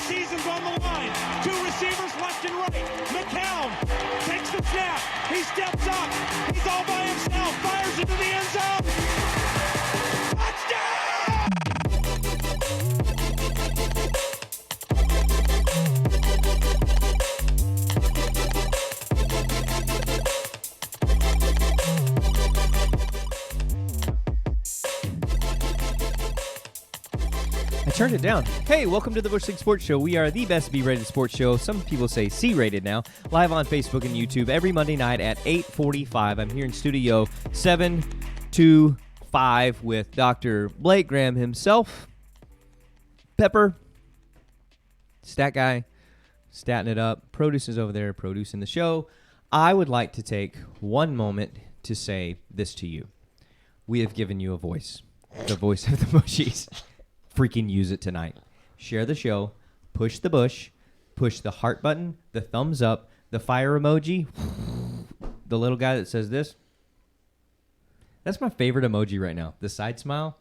season's on the line. Two receivers left and right. McCown takes the snap. He steps up. He's all by himself. Fires into the end zone. Touchdown! I turned it down. Hey, welcome to the Bush League Sports Show. We are the best B-rated sports show. Some people say C-rated now. Live on Facebook and YouTube every Monday night at 8:45. I'm here in Studio 725 with Dr. Blake Graham himself. Pepper, stat guy, statting it up. Produce is over there producing the show. I would like to take one moment to say this to you. We have given you a voice. The voice of the Bushies. Freaking use it tonight. Share the show, push the bush, push the heart button, the thumbs up, the fire emoji, the little guy that says this. That's my favorite emoji right now. The side smile.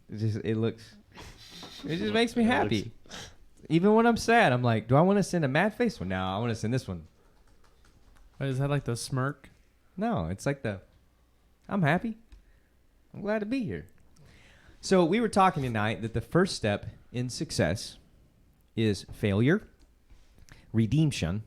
It just makes me happy. Even when I'm sad, I'm like, do I want to send a mad face one? No, I want to send this one. Wait, is that like the smirk? No, it's like I'm happy. I'm glad to be here. So we were talking tonight that the first step in success is failure, redemption.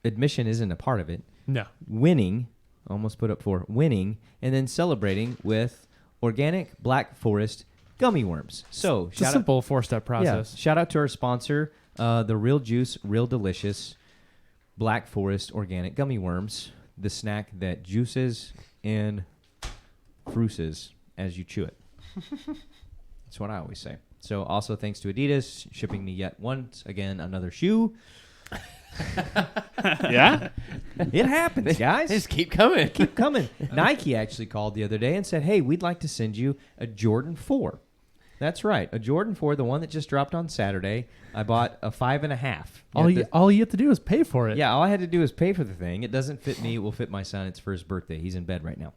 Admission isn't a part of it. No. Winning, almost put up for winning, and then celebrating with organic Black Forest gummy worms. So It's a simple four-step process. Yeah, shout out to our sponsor, the Real Juice, Real Delicious Black Forest organic gummy worms, the snack that juices and fruices as you chew it. That's what I always say. So also thanks to Adidas shipping me yet once again another shoe. Yeah? It happens, guys. They just keep coming. Keep coming. Nike actually called the other day and said, hey, we'd like to send you a Jordan 4. That's right. A Jordan 4, the one that just dropped on Saturday. I bought a 5.5. All you have to do is pay for it. Yeah, all I had to do is pay for the thing. It doesn't fit me. It will fit my son. It's for his birthday. He's in bed right now.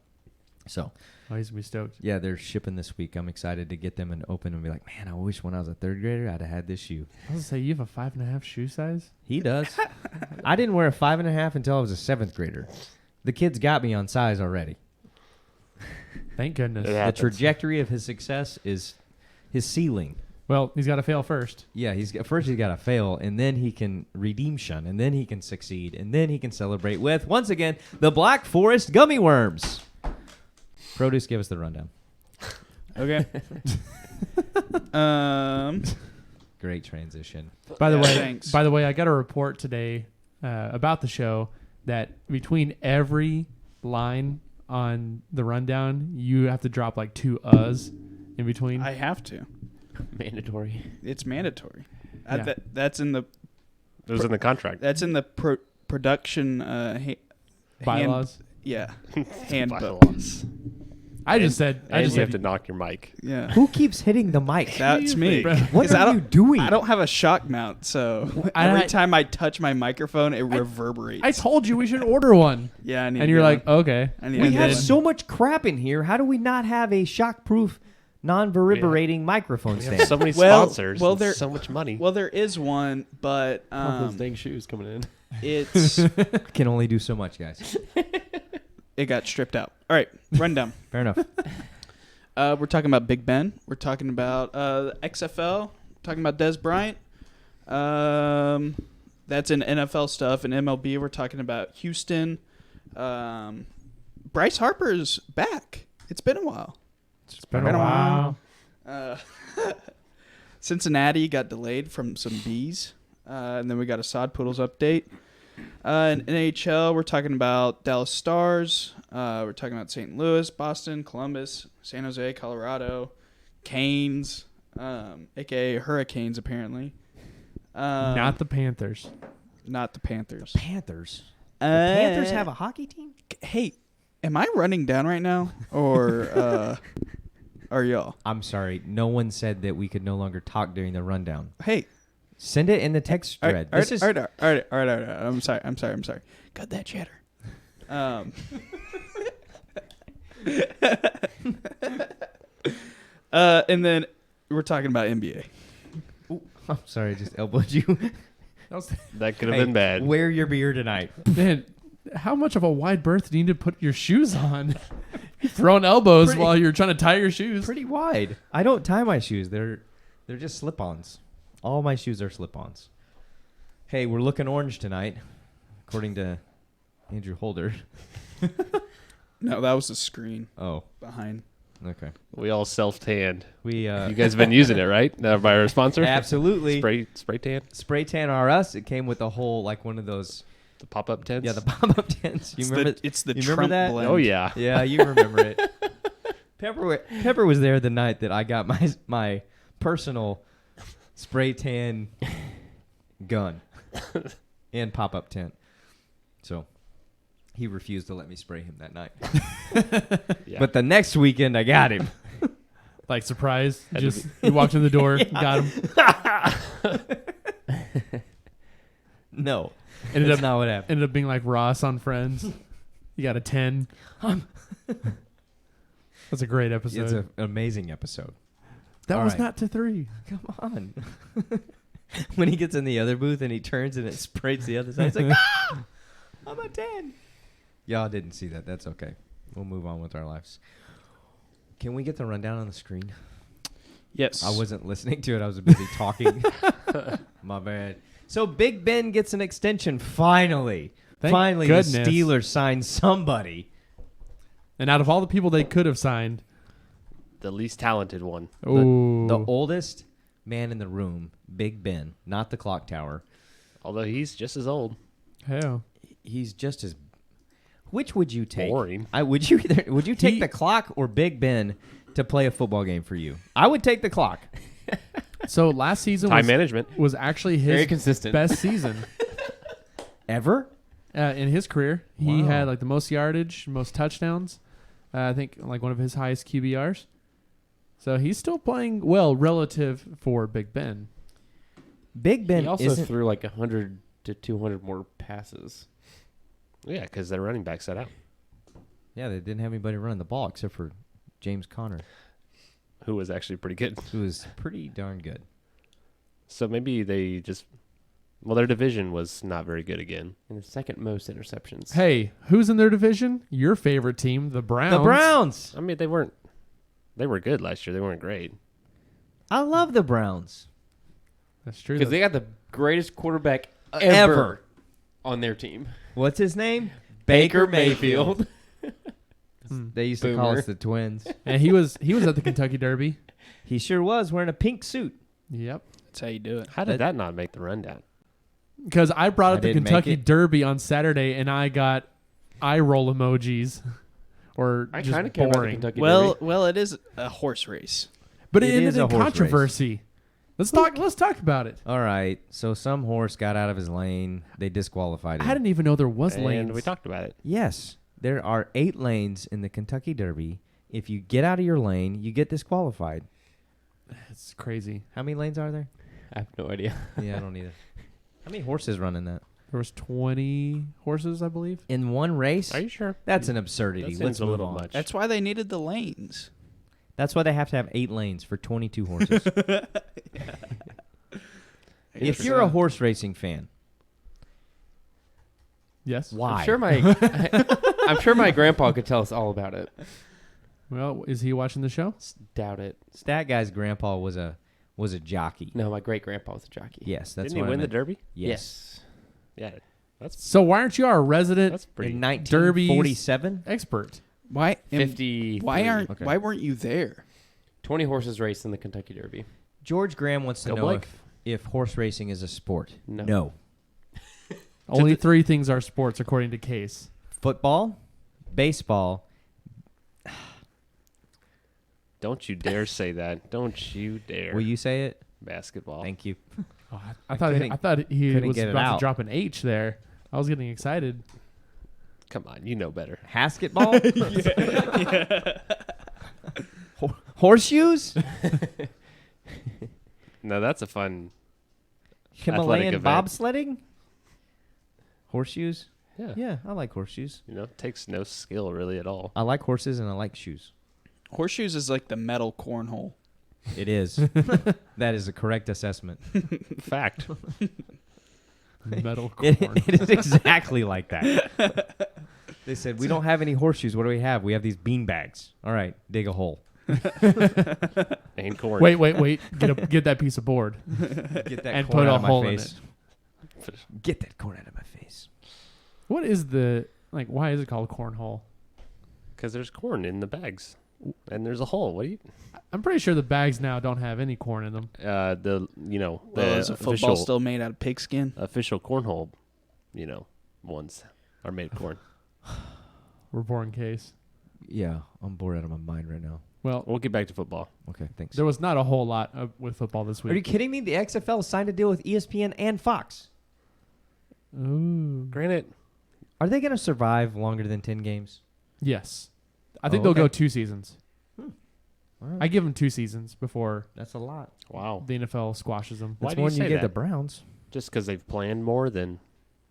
So, Oh, he's going to be stoked. yeah, they're shipping this week. I'm excited to get them and open and be like, man, I wish when I was a third grader I'd have had this shoe. I was going to say, you have a 5.5 shoe size? He does. I didn't wear a 5.5 until I was a 7th grader. The kid's got me on size already. Thank goodness. Yeah. The trajectory of his success is his ceiling. Well, he's got to fail first. Yeah, first he's got to fail, and then he can redemption, and then he can succeed, and then he can celebrate with, once again, the Black Forest gummy worms. Produce, give us the rundown. Okay. Great transition. By the way, Thanks. I got a report today about the show that between every line on the rundown, you have to drop like 2 uhs in between. I have to. Mandatory. It's mandatory. Yeah. That's in the It was in the contract. that's in the production Bylaws. handbook. Bylaws. I just said. And you have to knock your mic. Yeah. Who keeps hitting the mic? That's me. Bro. What 'Cause are you doing? I don't have a shock mount, so every time I touch my microphone, it reverberates. I told you we should order one, yeah, I need and to you're get like, one. okay. I need We to have get one. so much crap in here. How do we not have a shock-proof, non-reverberating microphone We stand? have so many Well- sponsors. well, and there- so much money. Well, there is one, but All those dang shoes coming in. it's Can only do so much, guys. it got stripped out. All right, rundown. Fair enough. We're talking about Big Ben. We're talking about the XFL. Talking about Des Bryant. That's in NFL stuff. In MLB, we're talking about Houston. Bryce Harper's back. It's been a while. It's been a while. Cincinnati got delayed from some bees. And then we got a Sod Poodles update. In NHL, we're talking about Dallas Stars. We're talking about St. Louis, Boston, Columbus, San Jose, Colorado, Canes, a.k.a. Hurricanes, apparently. Not the Panthers. Not the Panthers. Panthers. The Panthers have a hockey team? Hey, am I running down right now? Or are y'all? I'm sorry. No one said that we could no longer talk during the rundown. Hey. Send it in the text thread. All right. I'm sorry. Cut that chatter. And then we're talking about NBA. I'm sorry, I just elbowed you. That could have Hey, been bad. Wear your beer tonight. Man, how much of a wide berth do you need to put your shoes on? You're throwing elbows Pretty- while you're trying to tie your shoes. Pretty wide. I don't tie my shoes. They're just slip-ons. All my shoes are slip-ons. Hey, we're looking orange tonight, according to Andrew Holder. No, that was the screen Oh, behind. okay. We all self-tanned. We You guys have been using it, right? By our sponsor? absolutely Spray tan? Spray Tan R Us. It came with a whole like one of those. The pop-up tents? Yeah, the pop-up tents. You remember? It's the you remember Trump that? blend. Oh, yeah. Yeah, you remember it. Pepper was there the night that I got my personal spray tan gun and pop-up tent. So he refused to let me spray him that night. Yeah. But the next weekend I got him. Like surprise, Had to just you walked in the door, got him. No, Ended that's up not what happened. ended up being like Ross on Friends. You got a 10. That's a great episode. It's an amazing episode. that all was right. not to 3. Come on. When he gets in the other booth and he turns and it sprays the other side, it's like, ah! I'm a 10. Y'all didn't see that. That's okay. We'll move on with our lives. Can we get the rundown on the screen? Yes. I wasn't listening to it. I was busy talking. My bad. So Big Ben gets an extension finally. Thank Finally, goodness. the Steelers signed somebody. And out of all the people they could have signed, The least talented one. ooh, The oldest man in the room, Big Ben, not the clock tower. Although he's just as old. hell, He's just as. Which would you take? Boring. Would you take the clock or Big Ben to play a football game for you? I would take the clock. so last season Time management. was actually Very his consistent. best season Ever? in his career. He Wow. had like the most yardage, most touchdowns. I think like one of his highest QBRs. So he's still playing well relative for Big Ben. Big Ben He also isn't. threw like 100 to 200 more passes. Yeah, because their running back set out. Yeah, they didn't have anybody running the ball except for James Conner, Who was actually pretty good. who was pretty darn good. So maybe they just... Well, their division was not very good again. And the second most interceptions. Hey, who's in their division? Your favorite team, the Browns. The Browns. I mean, they weren't... They were good last year. They weren't great. I love the Browns. That's true. Because they got the greatest quarterback Ever. ever on their team. What's his name? Baker Mayfield. They used to call Boomer. us the Twins. And he was at the Kentucky Derby. He sure was wearing a pink suit. Yep. That's how you do it. How did that not make the rundown? Because I brought I up the didn't make Kentucky it. Derby on Saturday, and I got eye roll emojis, or I just kind of care about the boring. Kentucky Well, Derby. well, it is a horse race. But it It ended is a in horse controversy. Let's talk about it. All right. So some horse got out of his lane. They disqualified him. I didn't even know there was And lanes. we talked about it. Yes. There are 8 lanes in the Kentucky Derby. If you get out of your lane, you get disqualified. It's crazy. How many lanes are there? I have no idea. Yeah, I don't either. How many horses run in that? There was 20 horses, I believe. In one race? Are you sure? That's an absurdity. That Let's seems a move little on. much. That's why they needed the lanes. That's why they have to have 8 lanes for 22 horses. If you're a horse racing fan, Yes. why? I'm sure my grandpa could tell us all about it. Well, is he watching the show? Doubt it. Stat Guy's grandpa was a jockey. No, my great grandpa was a jockey. Yes, that's Didn't he what I win the meant. Derby? Yes. Yeah. That's So why aren't you our resident that's pretty. In Derby's 1947? expert? Why? 50. Okay. Why weren't you there? 20 horses raced in the Kentucky Derby. George Graham wants to Go know Blake. if horse racing is a sport. No. Only 3 things are sports, according to Case. Football, baseball. Don't you dare say that. Don't you dare. Will you say it? Basketball. Thank you. Oh, I thought he couldn't was get it about out. to drop an H there. I was getting excited. Come on, you know better. Basketball? Horseshoes? No, that's a fun. Himalayan event. bobsledding? Horseshoes? Yeah. Yeah, I like horseshoes. You know, it takes no skill really at all. I like horses and I like shoes. Horseshoes is like the metal cornhole. It is. That is a correct assessment. Fact. Metal corn. It is exactly like that. They said, we don't have any horseshoes. What do we have? We have these bean bags. All right, dig a hole. And corn. Wait. Get that piece of board. Get that And corn put out a of my hole in face. Get that corn out of my face. What is why is it called cornhole? Because there's corn in the bags. And there's a hole. What do you... I'm pretty sure the bags now don't have any corn in them. The Is a football official, still made out of pigskin? official cornhole, ones are made of corn. Reborn case. Yeah, I'm bored out of my mind right now. Well, We'll get back to football. Okay, thanks. there was not a whole lot with football this Are you week. kidding me? The XFL signed a deal with ESPN and Fox. Ooh. Granted, Are they going to survive longer than 10 games? Yes. I think Oh, they'll okay. go 2 seasons. All right. I give them 2 seasons before That's a lot. wow. the NFL squashes them. Why That's do you more than you say give the that? Browns. Just because they've planned more than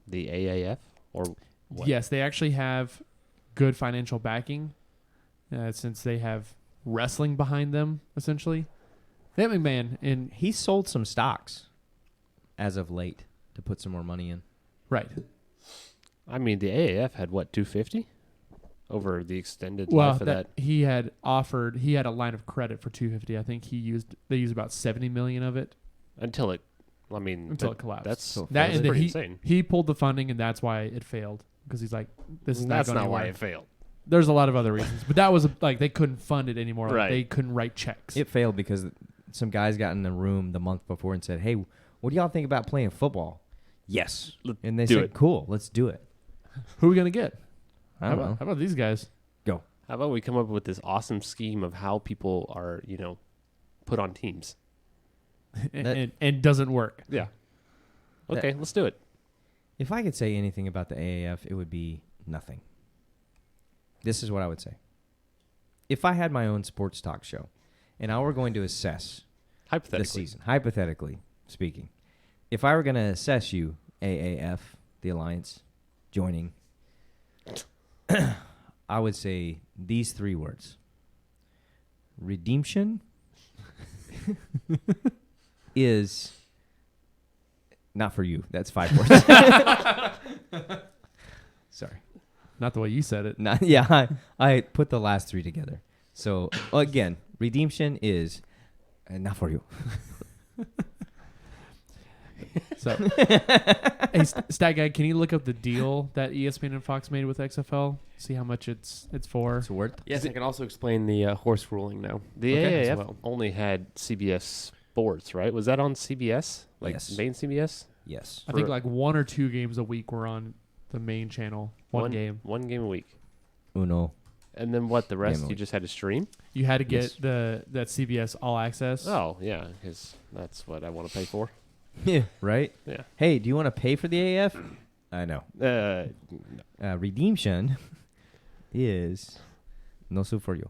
the AAF? Or what? Yes, they actually have good financial backing since they have wrestling behind them, essentially. That McMahon, and He sold some stocks as of late to put some more money in. right. I mean, the AAF had, what, 250? Over the extended Well, life of that. he had a line of credit for 250. I think they used about 70 million of it Until it, I mean... until it collapsed. That's that, and then pretty insane. he pulled the funding, and that's why it failed, because he's like, this is That's not not going why anywhere. it failed. There's a lot of other reasons, but that was they couldn't fund it anymore. Like, Right. they couldn't write checks. It failed because some guys got in the room the month before and said, hey, what do y'all think about playing football? Yes. And they do said, it. cool, let's do it. Who are we gonna get? I don't know. How about these guys? Go. How about we come up with this awesome scheme of how people are, put on teams? and doesn't work. Yeah. Okay, let's do it. If I could say anything about the AAF, it would be nothing. This is what I would say. If I had my own sports talk show and I were going to assess the Hypothetically. season, hypothetically speaking, if I were going to assess you, AAF, the Alliance, joining, I would say these 3 words. Redemption is not for you. That's 5 words. Sorry. Not the way you said it. Yeah, I put the last 3 together. So, again, redemption is not for you. So, hey, Stat Guy, can you look up the deal that ESPN and Fox made with XFL? See how much it's for. It's a word. Yes, I can also explain the horse ruling now. The Okay, AAF as well. only had CBS Sports, right? Was that on CBS? Like Yes. main CBS? Yes. I think for- like 1 or 2 games a week were on the main channel. One game. One game a week. Uno. And then what? The rest Game a you week. just had to stream? You had to get Yes. that CBS All Access. Oh, yeah, because that's what I want to pay for. Yeah. Right? Yeah. Hey, do you want to pay for the AAF? I know. Uh, Redemption is no soup for you.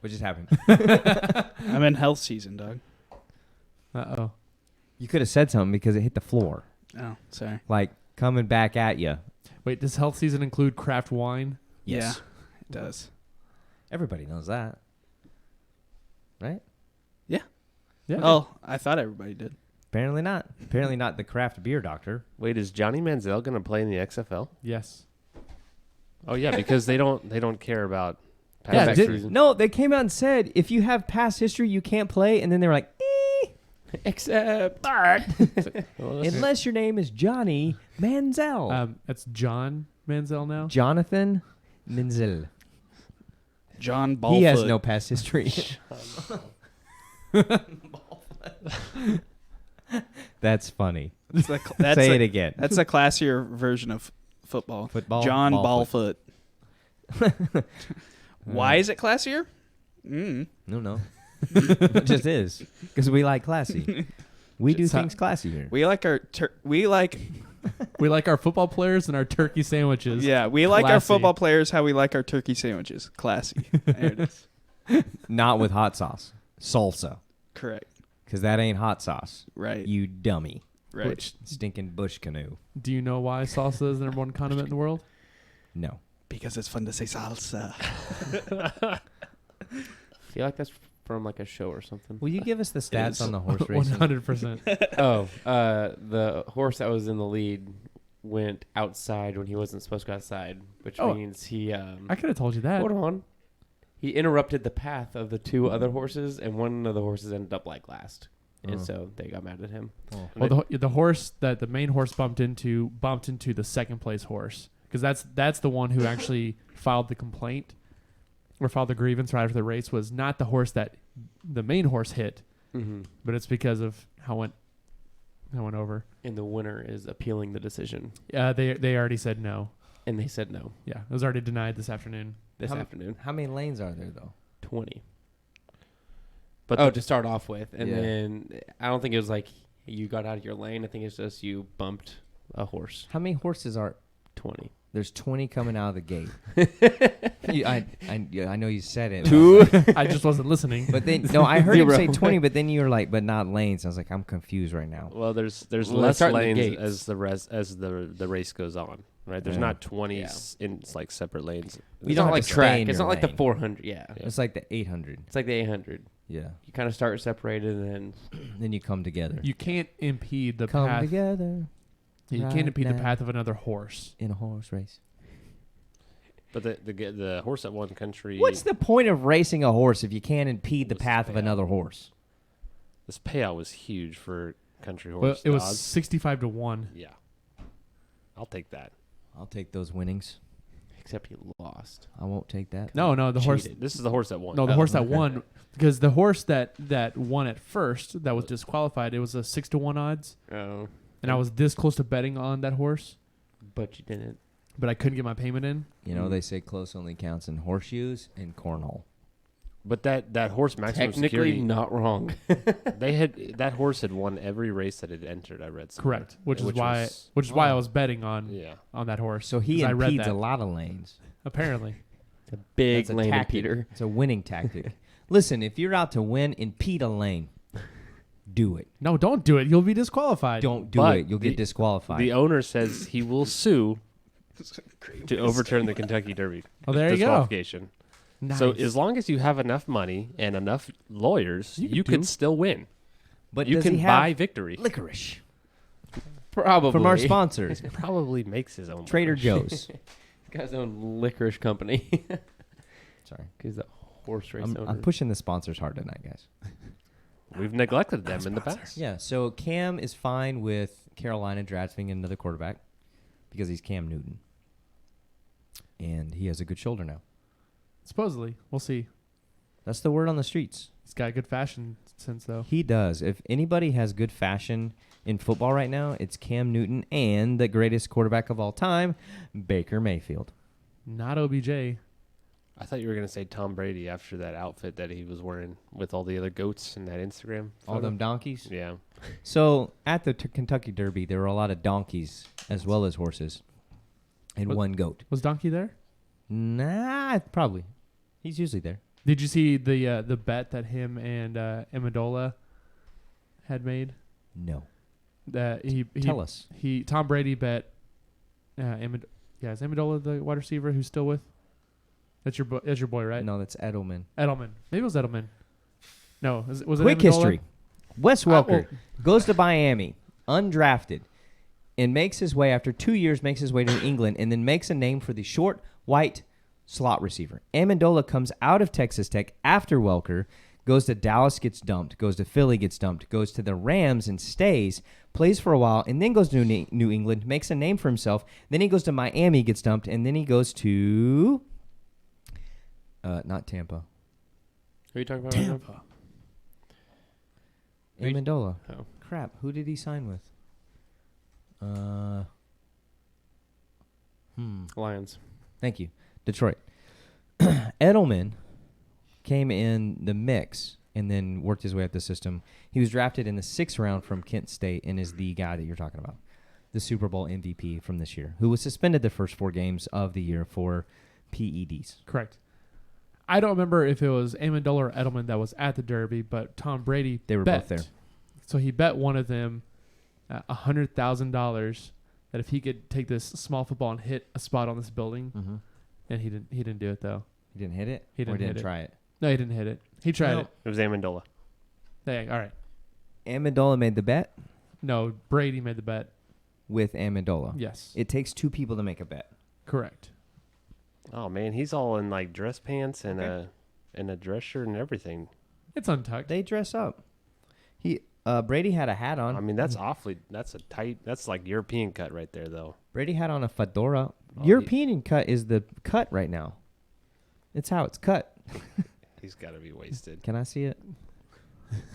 What just happened? I'm in health season, dog. Uh-oh. You could have said something because it hit the floor. Oh, sorry. Like coming back at you. Wait, does health season include craft wine? Yeah, it does. Everybody knows that. Right? Yeah. Oh, I thought everybody did. Apparently not. Apparently not the craft beer doctor. wait, is Johnny Manziel going to play in the XFL? Yes. Oh, yeah, because they don't care about past Yeah, did- seasons. No, they came out and said if you have past history, you can't play. And then they were like, Except Well, that's- unless your name is Johnny Manziel. That's John Manziel now. Jonathan Manziel. John Ballfoot. He has no past history. That's funny. Say it again. That's a classier version of football. Football. John Ballfoot. Ballfoot. Why is it classier? No. It just is. Because we like classy. We do Just how- things classy here. We like our We like our football players and our turkey sandwiches. we like our Classy. football players how we like our turkey sandwiches. Classy. There it is. Not with hot sauce. Salsa. Correct. Because that ain't hot sauce. Right. You dummy. Right. Which, Stinking bush canoe. do you know why salsa is the #1 condiment in the world? No. Because it's fun to say salsa. I feel like that's from like a show or something. Will you give us the stats is. on the horse racing? 100%. The horse that was in the lead went outside when he wasn't supposed to go outside, which Oh. means he. I could have told you that. Hold on. He interrupted the path of the two other horses, and one of the horses ended up like last, and Oh. so they got mad at him. Oh. Well, the horse that the main horse bumped into the second place horse, because that's the one who actually filed the complaint or filed the grievance right after the race, was not the horse that the main horse hit, Mm-hmm. but it's because of how it went over. And the winner is appealing the decision, They already said no. and they said no Yeah, it was already denied this afternoon. this How- afternoon. How many lanes are there though? 20. But To start off with, and Yeah. then I don't think it was like you got out of your lane. I think it's just you bumped a horse. How many horses are? 20. There's 20 coming out of the gate. I know you said it. Two. I just wasn't listening. But then no, I heard him say Zero. 20, but then you were like, but not lanes. I was like, I'm confused right now. Well, there's Well, they less start in the lanes gates. as the race goes on, right? There's Yeah. not 20 Yeah. in like separate lanes. You It's don't not have like to stay track. in It's your not like the lane. 400. Yeah. It's like the 800. It's like the 800. Yeah. You kind of start separated, and then Then you come together. You can't impede the come path. together You right can't impede the now. path of another horse. in a horse race. But the horse that won country. What's the point of racing a horse if you can't impede the Was path of payout. another horse? This payout was huge for country horse. Well, it The was odds- 65-1. Yeah, I'll take that. I'll take those winnings. except he lost. I won't take that. No, the horse. Cheated. This is the horse that won. No, the Oh, horse that okay. won, because the horse that won at first that was disqualified, it was a 6-1 odds, Oh, and I was this close to betting on that horse, but you didn't. but I couldn't get my payment in. You know, they say close only counts in horseshoes and cornhole. But that horse maximum Technically, security, not wrong. that horse had won every race that it entered. I read somewhere. Correct, which is was- why I was betting on Yeah, that horse. So he 'cause I read impedes that. a lot of lanes. Apparently, A big That's a lane tactic. impeder. It's a winning tactic. Listen, if you're out to win, impede a lane. Do it. no, don't do it. You'll be disqualified. Don't do But it. You'll get disqualified. the owner says he will sue to overturn the Kentucky Derby Oh, there you go. disqualification. Nice. So as long as you have enough money and enough lawyers, You you can could do. still win. but You does can he buy have victory. licorice Probably. from our sponsor, He probably makes his own. Trader licorice. Joe's? He's got his own licorice company. Sorry, He's a horse race owner. I'm pushing the sponsors hard tonight, guys. We've neglected them in the past. Yeah. So Cam is fine with Carolina drafting another quarterback because he's Cam Newton, and he has a good shoulder now. Supposedly, we'll see. That's the word on the streets. He's got good fashion sense, though. He does. If anybody has good fashion in football right now, it's Cam Newton and the greatest quarterback of all time, Baker Mayfield. Not OBJ. I thought you were going to say Tom Brady after that outfit that he was wearing with all the other goats in that Instagram. All photo. them donkeys. Yeah. So at the Kentucky Derby, there were a lot of donkeys as well as horses, and What- one goat. Was Donkey there? Nah, probably. He's usually there. Did you see the bet that him and Amendola had made? No. That he Tell us. Tom Brady bet. Is Amendola the wide receiver who's still with? That's your boy, right? No, that's Edelman. Edelman. Maybe it was Edelman. No, was it Quick Amendola? history. Wes Welker well- goes to Miami, undrafted, and makes his way, after 2 years, makes his way to England, and then makes a name for the short, white slot receiver. Amendola comes out of Texas Tech after Welker, goes to Dallas, gets dumped, goes to Philly, gets dumped, goes to the Rams and stays, plays for a while, and then goes to New England, makes a name for himself. Then he goes to Miami, gets dumped, and then he goes to... not Tampa. Who are you talking about? Tampa. Amendola. Oh. Crap, who did he sign with? Lions. Thank you. Detroit. Edelman came in the mix and then worked his way up the system. He was drafted in the 6th round from Kent State and is the guy that you're talking about, the Super Bowl MVP from this year, who was suspended the first 4 games of the year for PEDs. Correct. I don't remember if it was Amendola or Edelman that was at the Derby, but Tom Brady They were bet. both there. So he bet one of them $100,000 that if he could take this small football and hit a spot on this building, and he didn't do it though. He didn't hit it. He didn't or didn't hit it. try it. No, he didn't hit it. He tried No. it. It was Amendola. Dang, all right. Amendola made the bet No, Brady made the bet. with Amendola. Yes, It takes two people to make a bet. correct. Oh man, he's all in like dress pants and Okay. a dress shirt and everything. It's untucked. They dress up. Brady had a hat on. I mean, that's that's like European cut right there, though. Brady had on a fedora. Oh, European cut is the cut right now. It's how it's cut. He's got to be wasted. Can I see it?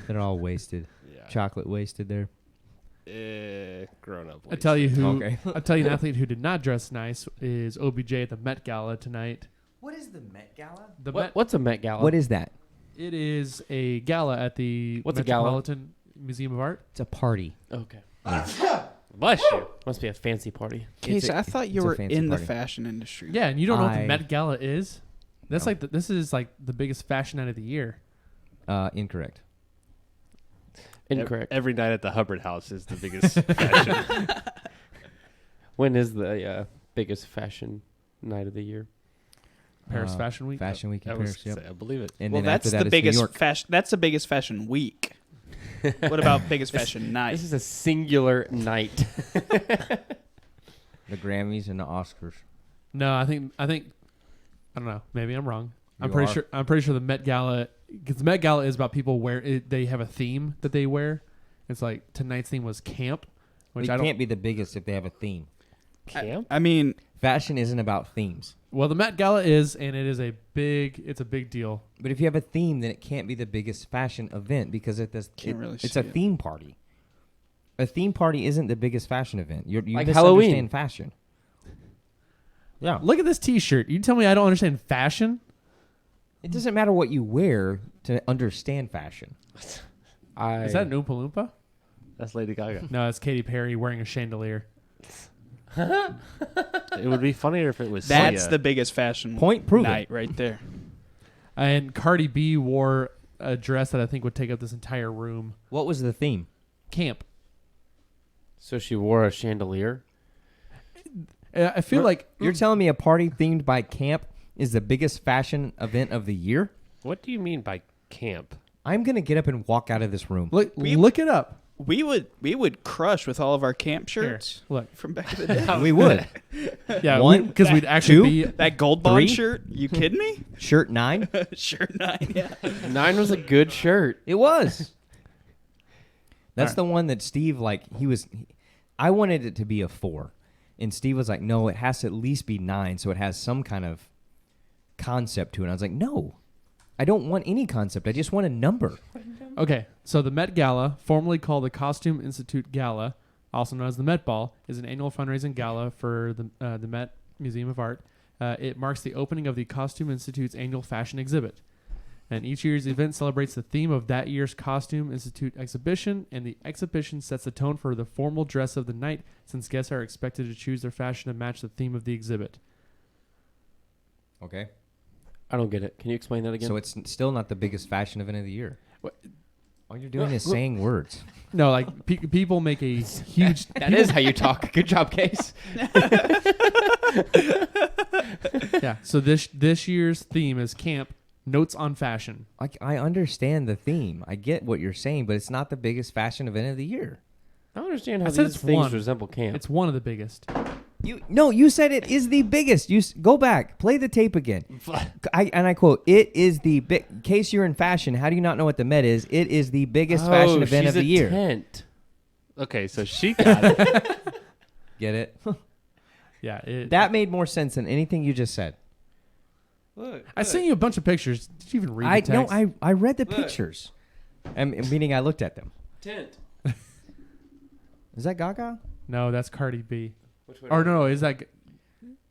They're all wasted. Yeah. Chocolate wasted there. Grown up. I tell you who. Okay. I tell you, an athlete who did not dress nice is OBJ at the Met Gala tonight. What is the Met Gala? The Met. What's a Met Gala? What is that? It is a gala at the What's a gala? Metropolitan Museum of Art. It's a party. Okay. Bless you. Must be a fancy party. Case, I thought you it's a were fancy in party. the fashion industry. Yeah, and you don't know what the I- Met Gala is? That's No. like this is like the biggest fashion night of the year. Incorrect. Incorrect. Every night at the Hubbard House is the biggest fashion. When is the biggest fashion night of the year? Paris Fashion Week. Fashion Week in I was Paris. gonna Yep. say, I believe it. And Well, then after that's that the is New biggest York. fashion. That's the biggest fashion week. What about biggest fashion night? This is a singular night. The Grammys and the Oscars. No, I think I don't know. Maybe I'm wrong. I'm You pretty are. sure. I'm pretty sure the Met Gala, because the Met Gala is about people they have a theme that they wear. It's like tonight's theme was camp, which It I don't. can't be the biggest if they have a theme. Camp? I mean, Fashion isn't about themes. Well, the Met Gala is, and it is it's a big deal. But if you have a theme, then it can't be the biggest fashion event because Can't really it's see a it. theme party. A theme party isn't the biggest fashion event. You Like misunderstand Halloween. fashion. Yeah. Look at this T-shirt. You tell me I don't understand fashion? It doesn't matter what you wear to understand fashion. Is that an Oompa Loompa? That's Lady Gaga. No, it's Katy Perry wearing a chandelier. It would be funnier if it was. that's Sia. the biggest fashion Point proven. night right there. And Cardi B wore a dress that I think would take up this entire room. What was the theme? Camp. So she wore a chandelier? I feel like You're telling me a party themed by camp is the biggest fashion event of the year? What do you mean by camp? I'm going to get up and walk out of this room. look it up. We would crush with all of our camp Here, shirts look. from back in the day. We would. Yeah, One, because we'd actually two. be. That gold bond Three? shirt? You kidding me? Shirt 9? Shirt 9, yeah. 9 was a good shirt. It was. That's Alright. the one that Steve, I wanted it to be a 4. And Steve was like, no, it has to at least be 9 so it has some kind of concept to it. And I was like, no, I don't want any concept. I just want a number. Okay, so the Met Gala, formerly called the Costume Institute Gala, also known as the Met Ball, is an annual fundraising gala for the Met Museum of Art. It marks the opening of the Costume Institute's annual fashion exhibit. And each year's event celebrates the theme of that year's Costume Institute exhibition, and the exhibition sets the tone for the formal dress of the night, since guests are expected to choose their fashion to match the theme of the exhibit. Okay. I don't get it. Can you explain that again? So it's still not the biggest fashion event of the year. What? All you're doing is saying words. No, like people make a huge. That is how you talk. Good job, Case. Yeah. So this year's theme is camp. Notes on fashion. I understand the theme. I get what you're saying, but it's not the biggest fashion event of the year. I don't understand how I said these it's things one. resemble camp. It's one of the biggest. You said it is the biggest. Go back, play the tape again. I quote, "It is the big." Case you're in fashion, how do you not know what the Met is? It is the biggest fashion event of she's the a year. Tent. Okay, so she got it. Get it? Yeah. That made more sense than anything you just said. I sent you a bunch of pictures. Did you even read the text? I read the pictures. Meaning I looked at them. Tent. Is that Gaga? No, that's Cardi B. Which one? Or no, is that?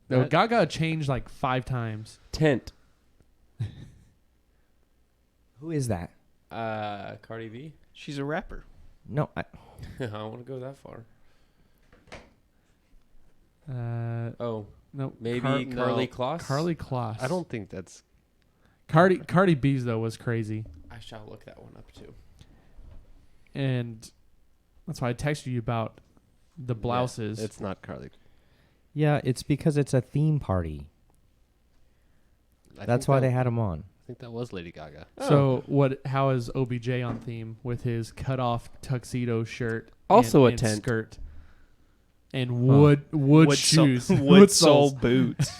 No, That- Gaga changed like 5 times. Tent. Who is that? Cardi B. She's a rapper. No, I don't want to go that far. Oh, No, maybe Car- Carly Kloss. Carly Kloss. I don't think that's. Cardi B's though was crazy, I shall look that one up too. and that's why I texted you about the blouses. It's not Carly. yeah, it's because it's a theme party. That's why they had him on. I think that was Lady Gaga. So how is OBJ on theme with his cut off tuxedo shirt? Also and a tent. skirt and wood shoes, wood sole soles. boots.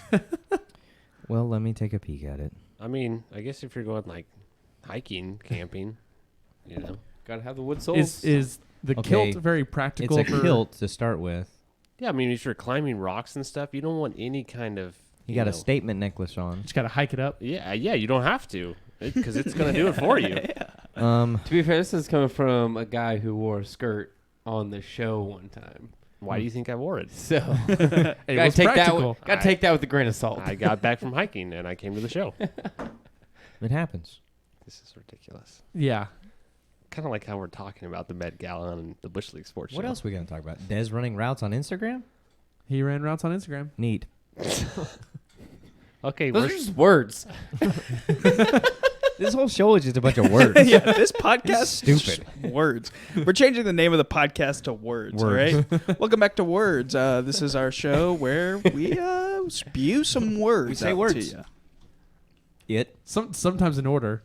Well, let me take a peek at it. I mean, I guess if you're going like hiking, camping, Gotta have the wood soles. Is the Okay, kilt very practical? It's a for, kilt to start with. Yeah, I mean, if you're climbing rocks and stuff, you don't want any kind of. You got a know- statement necklace on. Just gotta hike it up. Yeah, you don't have to, because it's gonna do it for you. To be fair, this is coming from a guy who wore a skirt on the show one time. Why do you think I wore it? So It gotta was take practical. that. Gotta take that with a grain of salt. I got back from hiking and I came to the show. It happens. This is ridiculous. Yeah. Kind of like how we're talking about the Met Gala and the Bush League Sports What Show. else are we going to talk about? Dez running routes on Instagram? He ran routes on Instagram. Neat. Okay, Those are just words. This whole show is just a bunch of words. Yeah, this podcast is Stupid. just words. We're changing the name of the podcast to Words. All Words. right. Welcome back to Words. This is our show where we spew some words. We say out words. To you. It. Sometimes in order.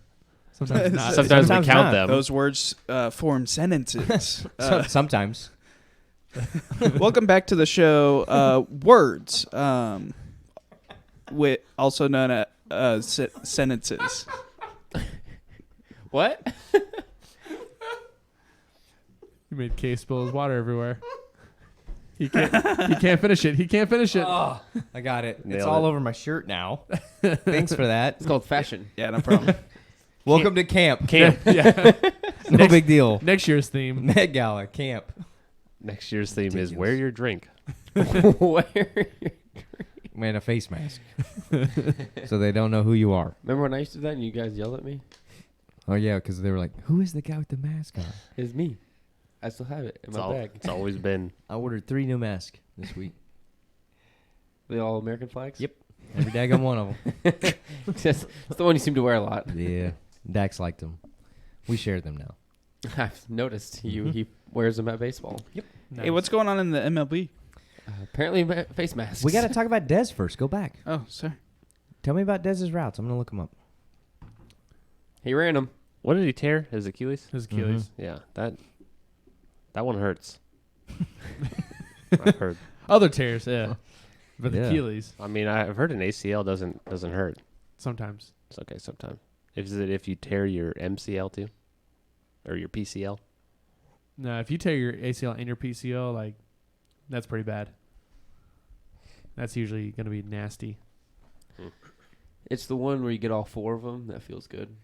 Sometimes not. sometimes we Sometimes count not. them. Those words form sentences. Sometimes. Welcome back to the show. Words, with also known as sentences. What? He made Case spill his water everywhere. He can't finish it. He can't finish it. Oh, I got it. It's Nailed all it. over my shirt now. Thanks for that. It's called fashion. Yeah, no problem. Welcome to camp. Camp. Yeah. No big deal. Next year's theme. Met Gala, camp. Next year's theme is Ridiculous. wear your drink. Where? Man, a face mask. So they don't know who you are. Remember when I used to do that and you guys yelled at me? Oh, yeah, because they were like, who is the guy with the mask on? It's me. I still have it in my bag. It's always been. I ordered 3 new masks this week. The all American flags? Yep. Every daggone one of them. It's the one you seem to wear a lot. Yeah. Dax liked them. We shared them now. I've noticed he wears them at baseball. Yep. Hey, what's going on in the MLB? Apparently face masks. We got to talk about Dez first. Go back. Oh, sorry. Tell me about Dez's routes. I'm going to look them up. He ran them. What did he tear? His Achilles? His Achilles. Yeah, that one hurts. I've heard. Other tears, yeah. But the Yeah. Achilles, I mean, I've heard an ACL doesn't hurt. sometimes. It's okay sometimes. Is it if you tear your MCL too, or your PCL? No, if you tear your ACL and your PCL, like, that's pretty bad. That's usually going to be nasty. It's the one where you get all 4 of them. That feels good.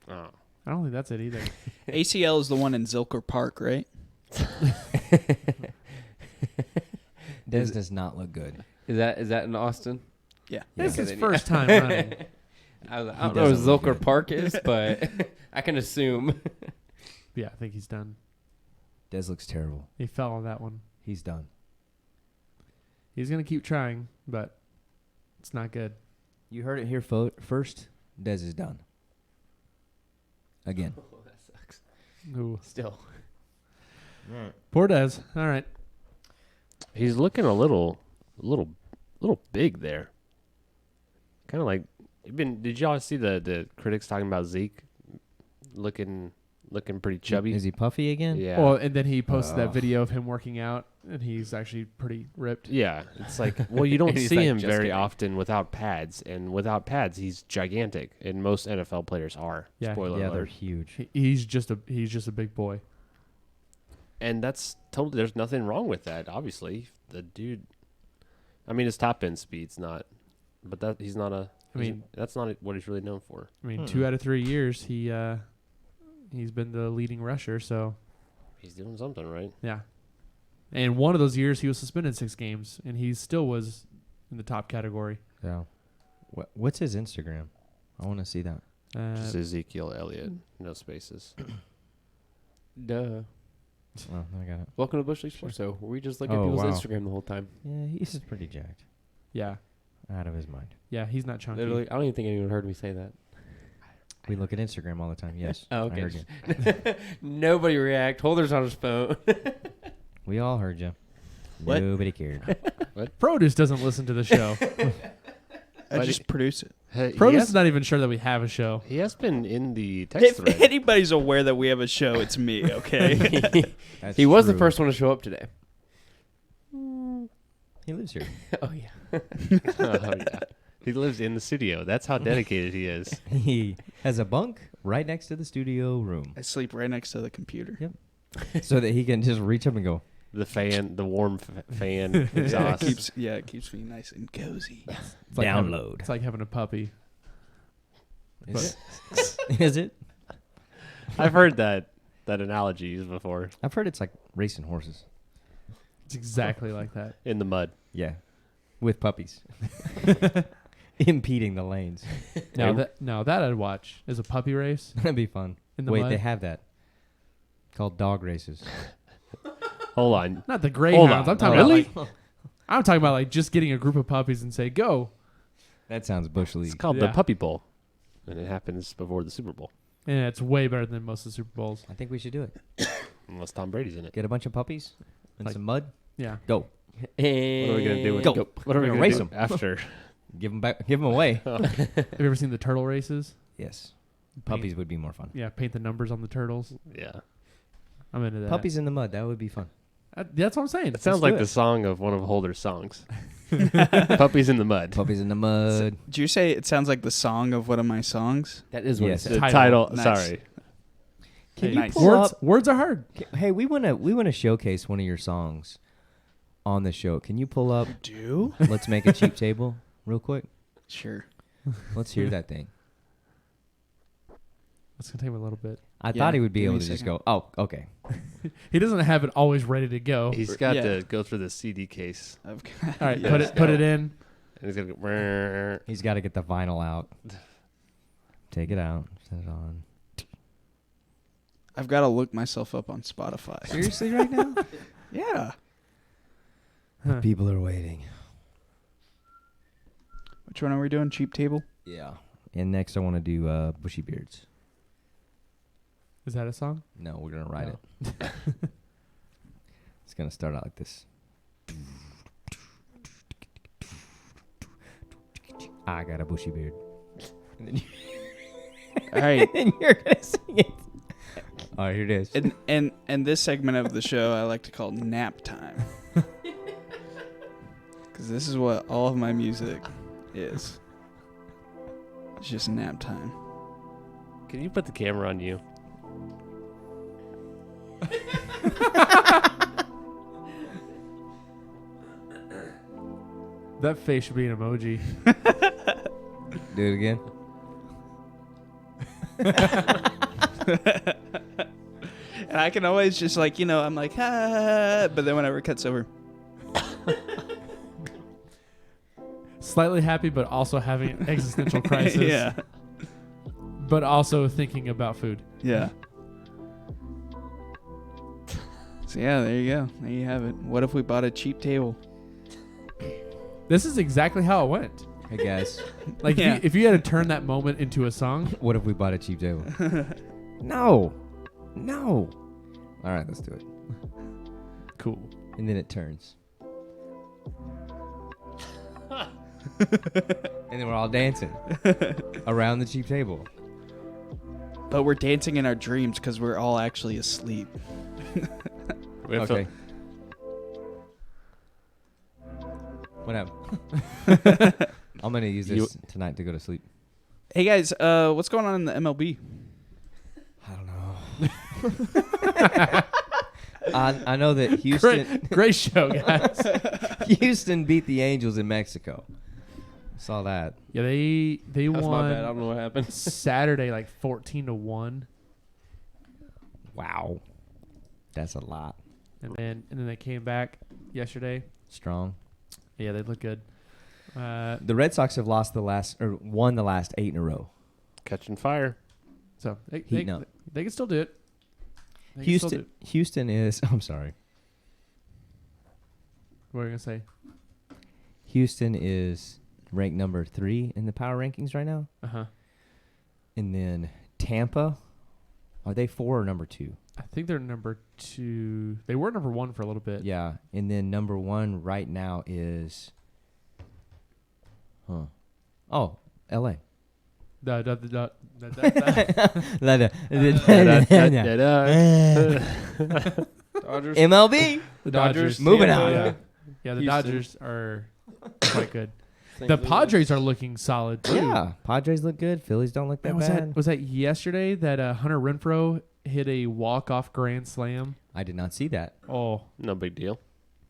Oh, I don't think that's it either. ACL is the one in Zilker Park, right? Dez does not look good. Is that in Austin? Yeah. This Yeah. is his first time running. I don't He know where doesn't look Zilker good. Park is, but I can assume. Yeah, I think he's done. Dez looks terrible. He fell on that one. He's done. He's going to keep trying, but it's not good. You heard it here first. Dez is done. Again. Oh, that sucks. Ooh. Still. Poor Dez. All right. he's looking a little big there. Kind of like. Did y'all see the critics talking about Zeke looking pretty chubby? Is he puffy again? Yeah. Well, and then he posted that Ugh. video of him working out, and he's actually pretty ripped. Yeah, it's like, well, you don't And he's see like, him "Just very kidding." often without pads, and without pads, he's gigantic, and most NFL players are. Yeah. Spoiler Yeah, they're alert. huge. He's just a big boy. And that's totally. There's nothing wrong with that. Obviously, the dude. I mean, his top end speed's not, but that he's not a. I mean- that's not what he's really known for. I mean, 2 out of 3 years he's been the leading rusher. So He's doing something right. yeah, and one of those years he was suspended 6 games, and he still was in the top category. Yeah. What's his Instagram? I want to see that. Just Ezekiel Elliott, no spaces. Duh. Oh, I got it. Welcome to Bush League Sports. So we just look at Oh, people's wow. Instagram the whole time. Yeah, he's just pretty jacked. yeah, Out of his mind. yeah, he's not chunky. Literally, I don't even think anyone heard me say that. We look at Instagram all the time. Yes. Oh, I okay. heard you. Nobody react. Holder's on his phone. We all heard you. What? Nobody cared. Produce doesn't listen to the show. I just produce it. He Produce has, is not even sure that we have a show. he has been in the text If thread. anybody's aware that we have a show, it's me. Okay. That's He was the true. first one to show up today. He lives here. Oh yeah. Oh, yeah. He lives in the studio. That's how dedicated he is. He has a bunk right next to the studio room, I sleep right next to the computer. Yep. so that he can just reach up and go. The fan, the warm fan Yeah, exhaust. it keeps me nice and cozy. It's like Download. It's like having a puppy. Is it? Is it? I've heard that analogy used before. I've heard it's like racing horses. It's exactly like that. In the mud. Yeah, with puppies impeding the lanes. Now that I'd watch is a puppy race That'd be fun. in the Wait, mud. they have that called dog races. Hold on. Not the greyhounds. I'm talking Really? about I'm talking about like just getting a group of puppies and say go. That sounds bush league. It's called Yeah. the Puppy Bowl. And it happens before the Super Bowl. And it's way better than most of the Super Bowls. I think we should do it. Unless Tom Brady's in it. Get a bunch of puppies and Like- some mud. Yeah. Go. What are we going to do with Go. What are we We're going gonna to race do 'em. after? Give them back. Give them away. Have you ever seen the turtle races? Yes. Puppies would be more fun. Yeah, paint the numbers on the turtles. Yeah. I'm into that. Puppies in the mud. That would be fun. That's what I'm saying. It sounds do like it. the song of one of Holder's songs. Puppies in the mud. Puppies in the mud. Did you say it sounds like the song of one of my songs? That is what Yes. it The said. title. Nice. Sorry. Can Hey, you nice. pull words up? words are hard. Hey, we want to showcase one of your songs on the show. Can you pull up? Do? Let's make a cheap table real quick. Sure. Let's hear that thing. It's gonna take me a little bit. I Yeah, thought he would be give me able a to just second. go. Oh, okay. He doesn't have it always ready to go. He's got Yeah. to go through the CD case. I've All right, Yes. put it in. And he's going to go. He's got to get the vinyl out. Take it out. Set it on. I've got to look myself up on Spotify. Seriously, right now? Yeah. Huh. People are waiting. Which one are we doing? Cheap table? Yeah. And next, I want to do Bushy Beards. Is that a song? No, we're gonna write No. it. It's gonna start out like this. I got a bushy beard. And then All right. and you're gonna sing it. All right, here it is. And this segment of the show I like to call nap time. Because this is what all of my music is. It's just nap time. Can you put the camera on you? That face should be an emoji. Do it again. And I can always just like, I'm like, ah, but then whenever it cuts over, Slightly happy, but also having an existential crisis. yeah. But also thinking about food. Yeah. So yeah, there you go. There you have it. What if we bought a cheap table? This is exactly how it went. Hey guys, Like Yeah. if you had to turn that moment into a song, what if we bought a cheap table? No. All right, let's do it. cool. And then it turns. And then we're all dancing around the cheap table. But we're dancing in our dreams because we're all actually asleep. We have to- Okay. What happened? I'm gonna use this tonight to go to sleep. Hey guys, what's going on in the MLB? I don't know. I know that Houston Great show, guys. Houston beat the Angels in Mexico. Saw that. Yeah, they That's my bad. I won don't know what happened. Saturday like 14-1, Wow, that's a lot. and then they came back yesterday. Strong. Yeah, they look good. The Red Sox have won the last 8 in a row. Catching fire. So Heating up. they can still do it. They can still do Houston is. I'm sorry. What are you gonna say? Houston is ranked number 3 in the power rankings right now, and then Tampa. Are they 4 or number 2? I think they're number 2. They were number 1 for a little bit. Yeah, and then number 1 right now is. Oh, L.A. Dodgers. MLB. The Dodgers. Moving Tampa, on. Yeah, the Houston. Dodgers are quite good. St. The Louis. Padres are looking solid too. Yeah, Padres look good. Phillies don't look that Man, bad. was that yesterday that Hunter Renfroe hit a walk-off grand slam? I did not see that. Oh, No big deal.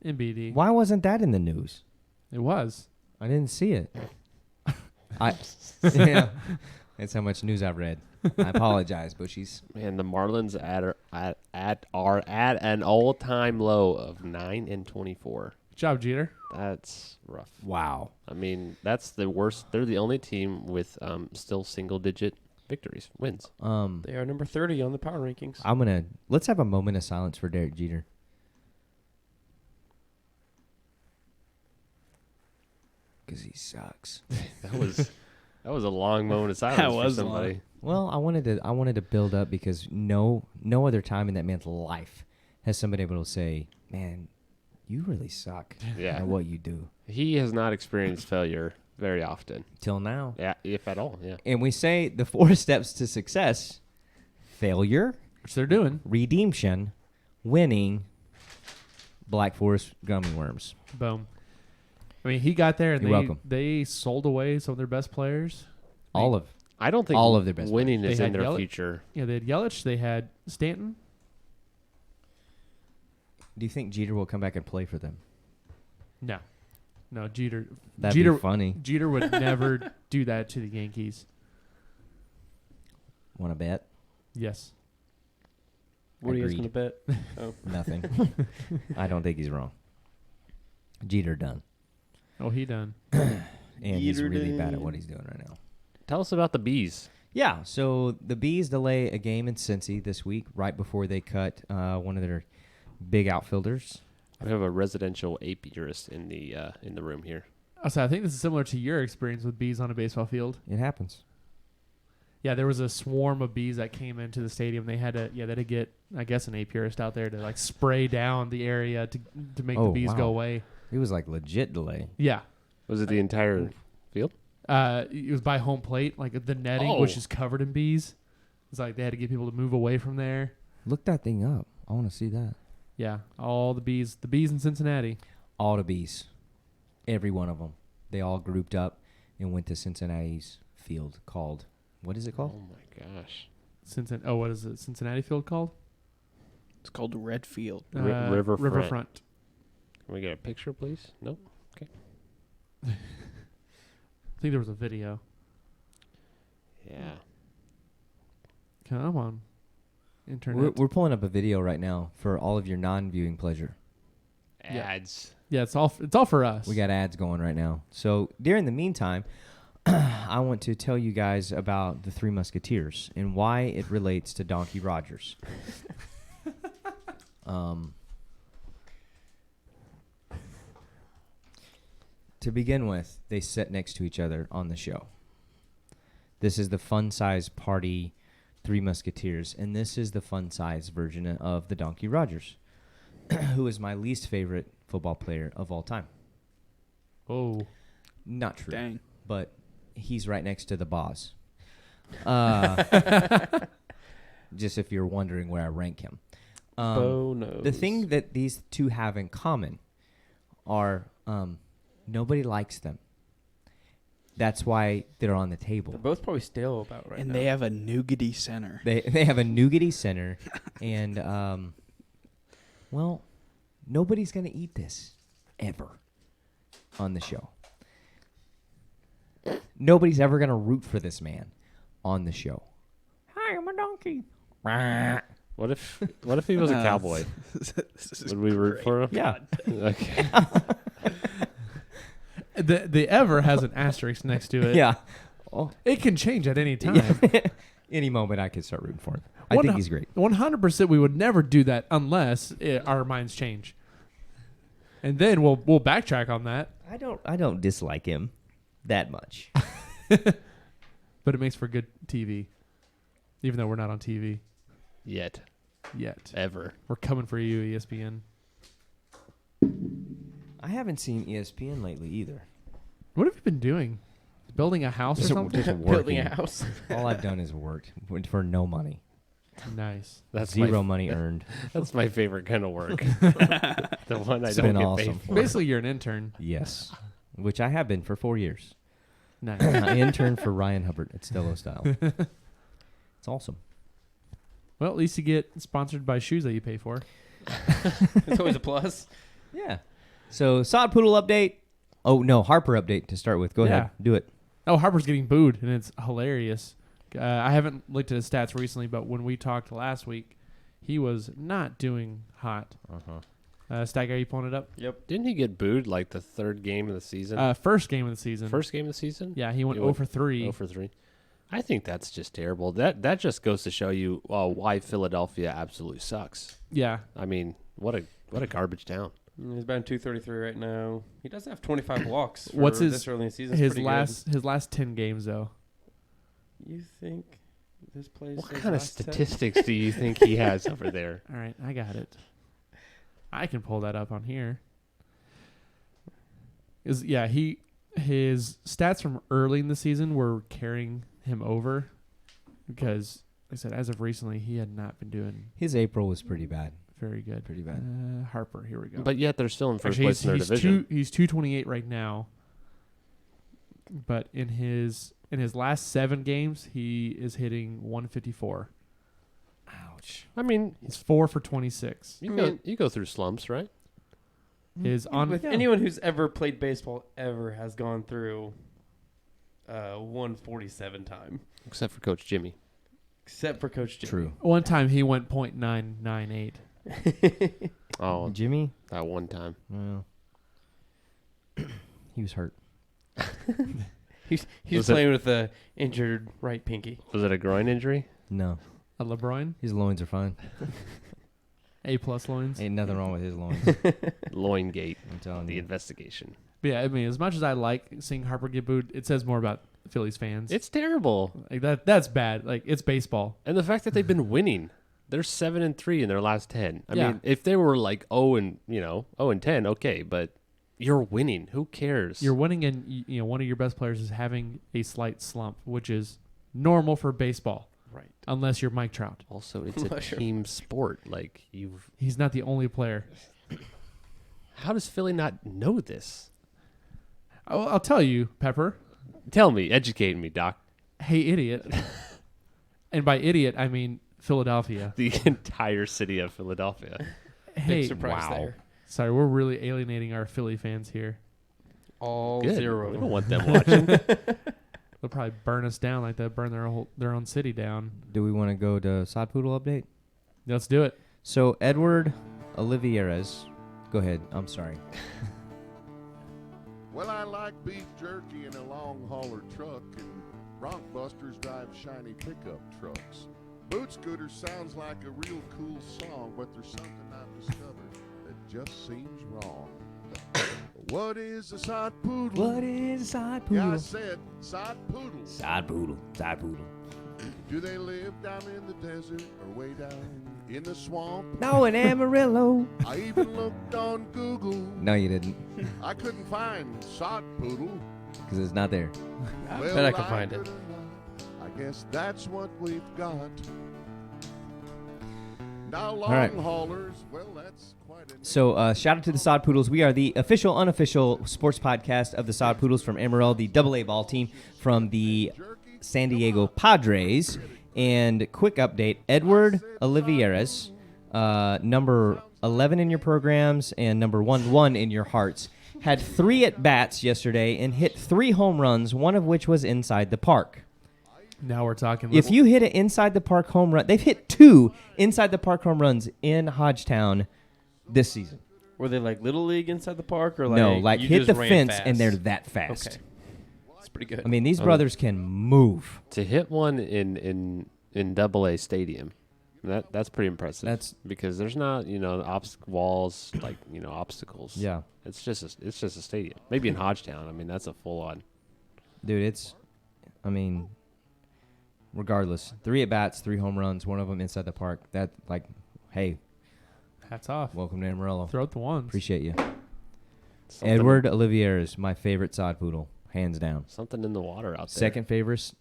NBD. Why wasn't that in the news? It was. I didn't see it. Yeah, that's how much news I've read. I apologize, Bushies. Man, the Marlins are at an all-time low of 9-24. Good job, Jeter. That's rough. Wow. I mean, that's the worst. They're the only team with still single-digit wins. They are number 30 on the power rankings. Let's have a moment of silence for Derek Jeter. Because he sucks. That was a long moment of silence That for was somebody. long. Well, I wanted to build up because no other time in that man's life has somebody able to say, "Man, you really suck Yeah. at what you do." He has not experienced failure very often. Till now. Yeah, if at all. Yeah. And we say the 4 steps to success: failure, Which they're doing. redemption, winning, Black Forest gummy worms. Boom. I mean, he got there and You're welcome. they sold away some of their best players. All of I don't think All of their best winning players. is They in had their Yelich. future. Yeah, they had Yelich. They had Stanton. Do you think Jeter will come back and play for them? No, Jeter. That'd Jeter, be funny. Jeter would never do that to the Yankees. Want to bet? Yes. What are you guys going Agreed. to bet? Oh. Nothing. I don't think he's wrong. Jeter done. Oh, he done. And he's Jeter really bad at done. what he's doing right now. Tell us about the Bees. Yeah, so the Bees delay a game in Cincy this week right before they cut one of their big outfielders. We have a residential apiarist in the room here. So I think this is similar to your experience with bees on a baseball field. It happens. Yeah, there was a swarm of bees that came into the stadium. They had to get, I guess, an apiarist out there to like spray down the area to make the Oh, bees wow. go away. It was like legit delay. Yeah. Was it the entire field? It was by home plate, like the netting, which Oh. is covered in bees. It's like they had to get people to move away from there. Look that thing up. I want to see that. Yeah, all the bees in Cincinnati. All the Bees. Every one of them. They all grouped up and went to Cincinnati's field called, what is it called? Oh my gosh. What is it? Cincinnati Field called? It's called Redfield. Riverfront. Riverfront. Can we get a picture, please? Nope. I think there was a video. Yeah. Come on, internet. We're pulling up a video right now for all of your non-viewing pleasure. Yeah. Ads. Yeah, it's all for us. We got ads going right now. So during the meantime, I want to tell you guys about the Three Musketeers and why it relates to Donkey Rogers. To begin with, they sit next to each other on the show. This is the fun-size party Three Musketeers, and this is the fun-size version of the Donkey Rogers, who is my least favorite football player of all time. Oh, Not true. Dang. But he's right next to the boss. Just if you're wondering where I rank him. Bo knows. The thing that these two have in common are nobody likes them. That's why they're on the table. They're both probably stale about right And now. they have a nougaty center. They have a nougaty center, and well, nobody's gonna eat this ever on the show. Nobody's ever gonna root for this man on the show. Hi, I'm a donkey. What if he was a cowboy? Would we root for him? Yeah. Okay. the ever has an asterisk next to it. Yeah. Oh, It can change at any time. any moment I could start rooting for him. I think he's great. 100%. We would never do that unless our minds change, and then we'll backtrack on that. I don't dislike him that much. But it makes for good TV, even though we're not on TV Yet. yet. Ever. We're coming for you, ESPN. I haven't seen ESPN lately either. What have you been doing? Building a house or something? Just Building a working. house. All I've done is worked for no money. Nice. That's Zero my, money earned. That's my favorite kind of work. The one I It's don't been get awesome. paid for. Basically, you're an intern. Yes, which I have been for 4 years. Nice. I interned for Ryan Hubbard at Stello Style. It's awesome. Well, at least you get sponsored by shoes that you pay for. It's always a plus. Yeah. So Sod Poodle update. Oh no, Harper update to start with. Go Yeah. ahead, do it. Oh, Harper's getting booed, and it's hilarious. I haven't looked at his stats recently, but when we talked last week, he was not doing hot. Stat guy, you pulling it up? Yep. Didn't he get booed like the third game of the season? First game of the season. First game of the season? Yeah, he went He 0 went for 3. 0 for 3. I think that's just terrible. That just goes to show you why Philadelphia absolutely sucks. Yeah. I mean, what a garbage town. He's about 233 right now. He does have 25 walks. For What's his this early in the season? It's his pretty last 10 games though? good. You think this plays? What his kind of last 10? statistics do you think he has over there? All right, I got it. I can pull that up on here. His stats from early in the season were carrying him over because, like I said, as of recently, he had not been doing His April was pretty bad. very good. Pretty bad. Harper, here we go. But yet they're still in first Actually, place in their division. he's 228 right now. But in his last 7 games, he is hitting 154. Ouch. I mean, He's 4 for 26. you go through slumps, right? His on With anyone who's ever played baseball ever has gone through 147 time, Except for Coach Jimmy. except for Coach Jimmy. True. one time he went .998. Oh, Jimmy? that one time. Well, he was hurt. He's Was it- playing with a injured right pinky. Was it a groin injury? No, A LeBron, his loins are fine. A+ loins. Ain't nothing wrong with his loins. Loin gate. I'm telling The you. investigation. But yeah, I mean, as much as I like seeing Harper get booed, it says more about Phillies fans. It's terrible. Like that's bad. Like it's baseball. And the fact that they've been winning. They're 7-3 in their last 10. I Yeah. mean, if they were like 0 and 10, okay, but you're winning. Who cares? You're winning, and one of your best players is having a slight slump, which is normal for baseball, Right. unless you're Mike Trout. Also, it's a Sure. team sport. Like He's not the only player. how does Philly not know this? I'll tell you, Pepper. Tell me, educate me, Doc. Hey, idiot. And by idiot, I mean Philadelphia. The entire city of Philadelphia. Hey, Big surprise wow. there. sorry, we're really alienating our Philly fans here. All Good. 0. We don't want them watching. They'll probably burn us down like they burn their own city down. Do we want to go to Sod Poodle update? Let's do it. So Edward Olivieres, go ahead. I'm sorry. Well, I like beef jerky in a long hauler truck, and bronc busters drive shiny pickup trucks. Boot scooter sounds like a real cool song, but there's something I've discovered that just seems wrong. What is a sod poodle? What is a Sod Yeah, I Poodle? said sod poodle. Sod Poodle. Sod Poodle. Do they live down in the desert or way down in the swamp? No, in Amarillo. I even looked on Google. No, you didn't, I couldn't find sod poodle. because it's not there. I Well, bet I can like find or it. not, I guess that's what we've got. Now long right. haulers, well, that's quite a So shout out to the Sod Poodles. We are the official, unofficial sports podcast of the Sod Poodles from Amarillo, the AA ball team from the San Diego Padres. And quick update, Edward Olivieres, number 11 in your programs and number 1 in your hearts, had 3 at-bats yesterday and hit 3 home runs, one of which was inside the park. Now we're talking. If you hit an inside the park home run, they've hit 2 inside the park home runs in Hodgetown this season. Were they like little league inside the park or like No, like you hit just the ran fence fast? and they're that fast. Okay. That's pretty good. I mean, these brothers can move. To hit one in AA stadium, that's pretty impressive. That's- because there's not walls like obstacles. Yeah, It's just a stadium. Maybe in Hodgetown. I mean, that's a full on. dude, regardless, 3 at-bats, 3 home runs, one of them inside the park. That, hey, hats off. welcome to Amarillo. Throw out the ones. Appreciate you. Edward Olivieres, my favorite Sod Poodle. hands down. Something in the water out there.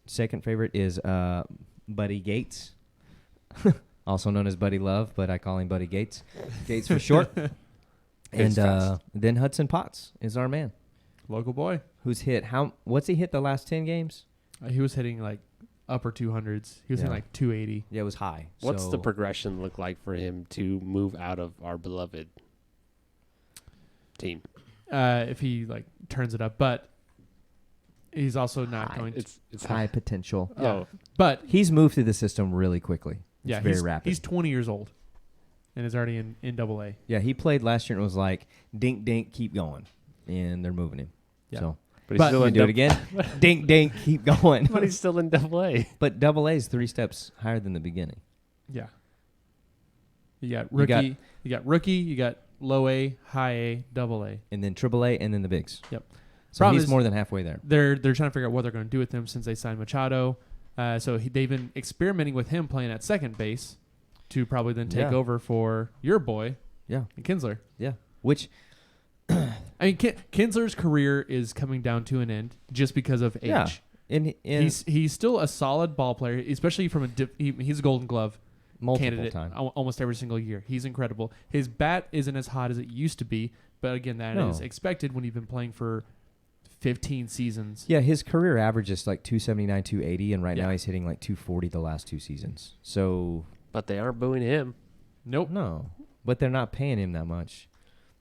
Second favorite is Buddy Gates, also known as Buddy Love, but I call him Buddy Gates. Gates for short. And then Hudson Potts is our man, Local boy. who's hit what's he hit the last 10 games? He was hitting like upper 200s. He was hitting Yeah. like 280. Yeah, it was high. What's So- the progression look like for him to move out of our beloved team? If he like turns it up, but he's also not going to. It's high potential? Yeah. Oh, But He's moved through the system really quickly. It's yeah, very rapid. He's 20 years old, and is already in Double A. Yeah, he played last year and it was like, dink, dink, keep going. And they're moving him. Yeah. So, but he's But- still you in do it again. Dink, dink, keep going. But he's still in Double A. But double A is 3 steps higher than the beginning. Yeah. You got You got- rookie. You got rookie. You got low A, high A, Double A. And then triple A and then the bigs. Yep. So Problem he's is- more than halfway there. They're trying to figure out what they're going to do with him since they signed Machado. So they've been experimenting with him playing at second base to probably then take Yeah. over for your boy, Yeah. Kinsler. Yeah. Which, I mean, Kinsler's career is coming down to an end just because of age. yeah. And He's still a solid ball player, especially from he's a Golden Glove multiple candidate times. almost every single year. He's incredible. His bat isn't as hot as it used to be, but again, that No. is expected when you've been playing for 15 seasons. Yeah, his career average is like 279, 280, and right Yeah. now he's hitting like 240 the last 2 seasons. So, But they aren't booing him. Nope. no. But they're not paying him that much.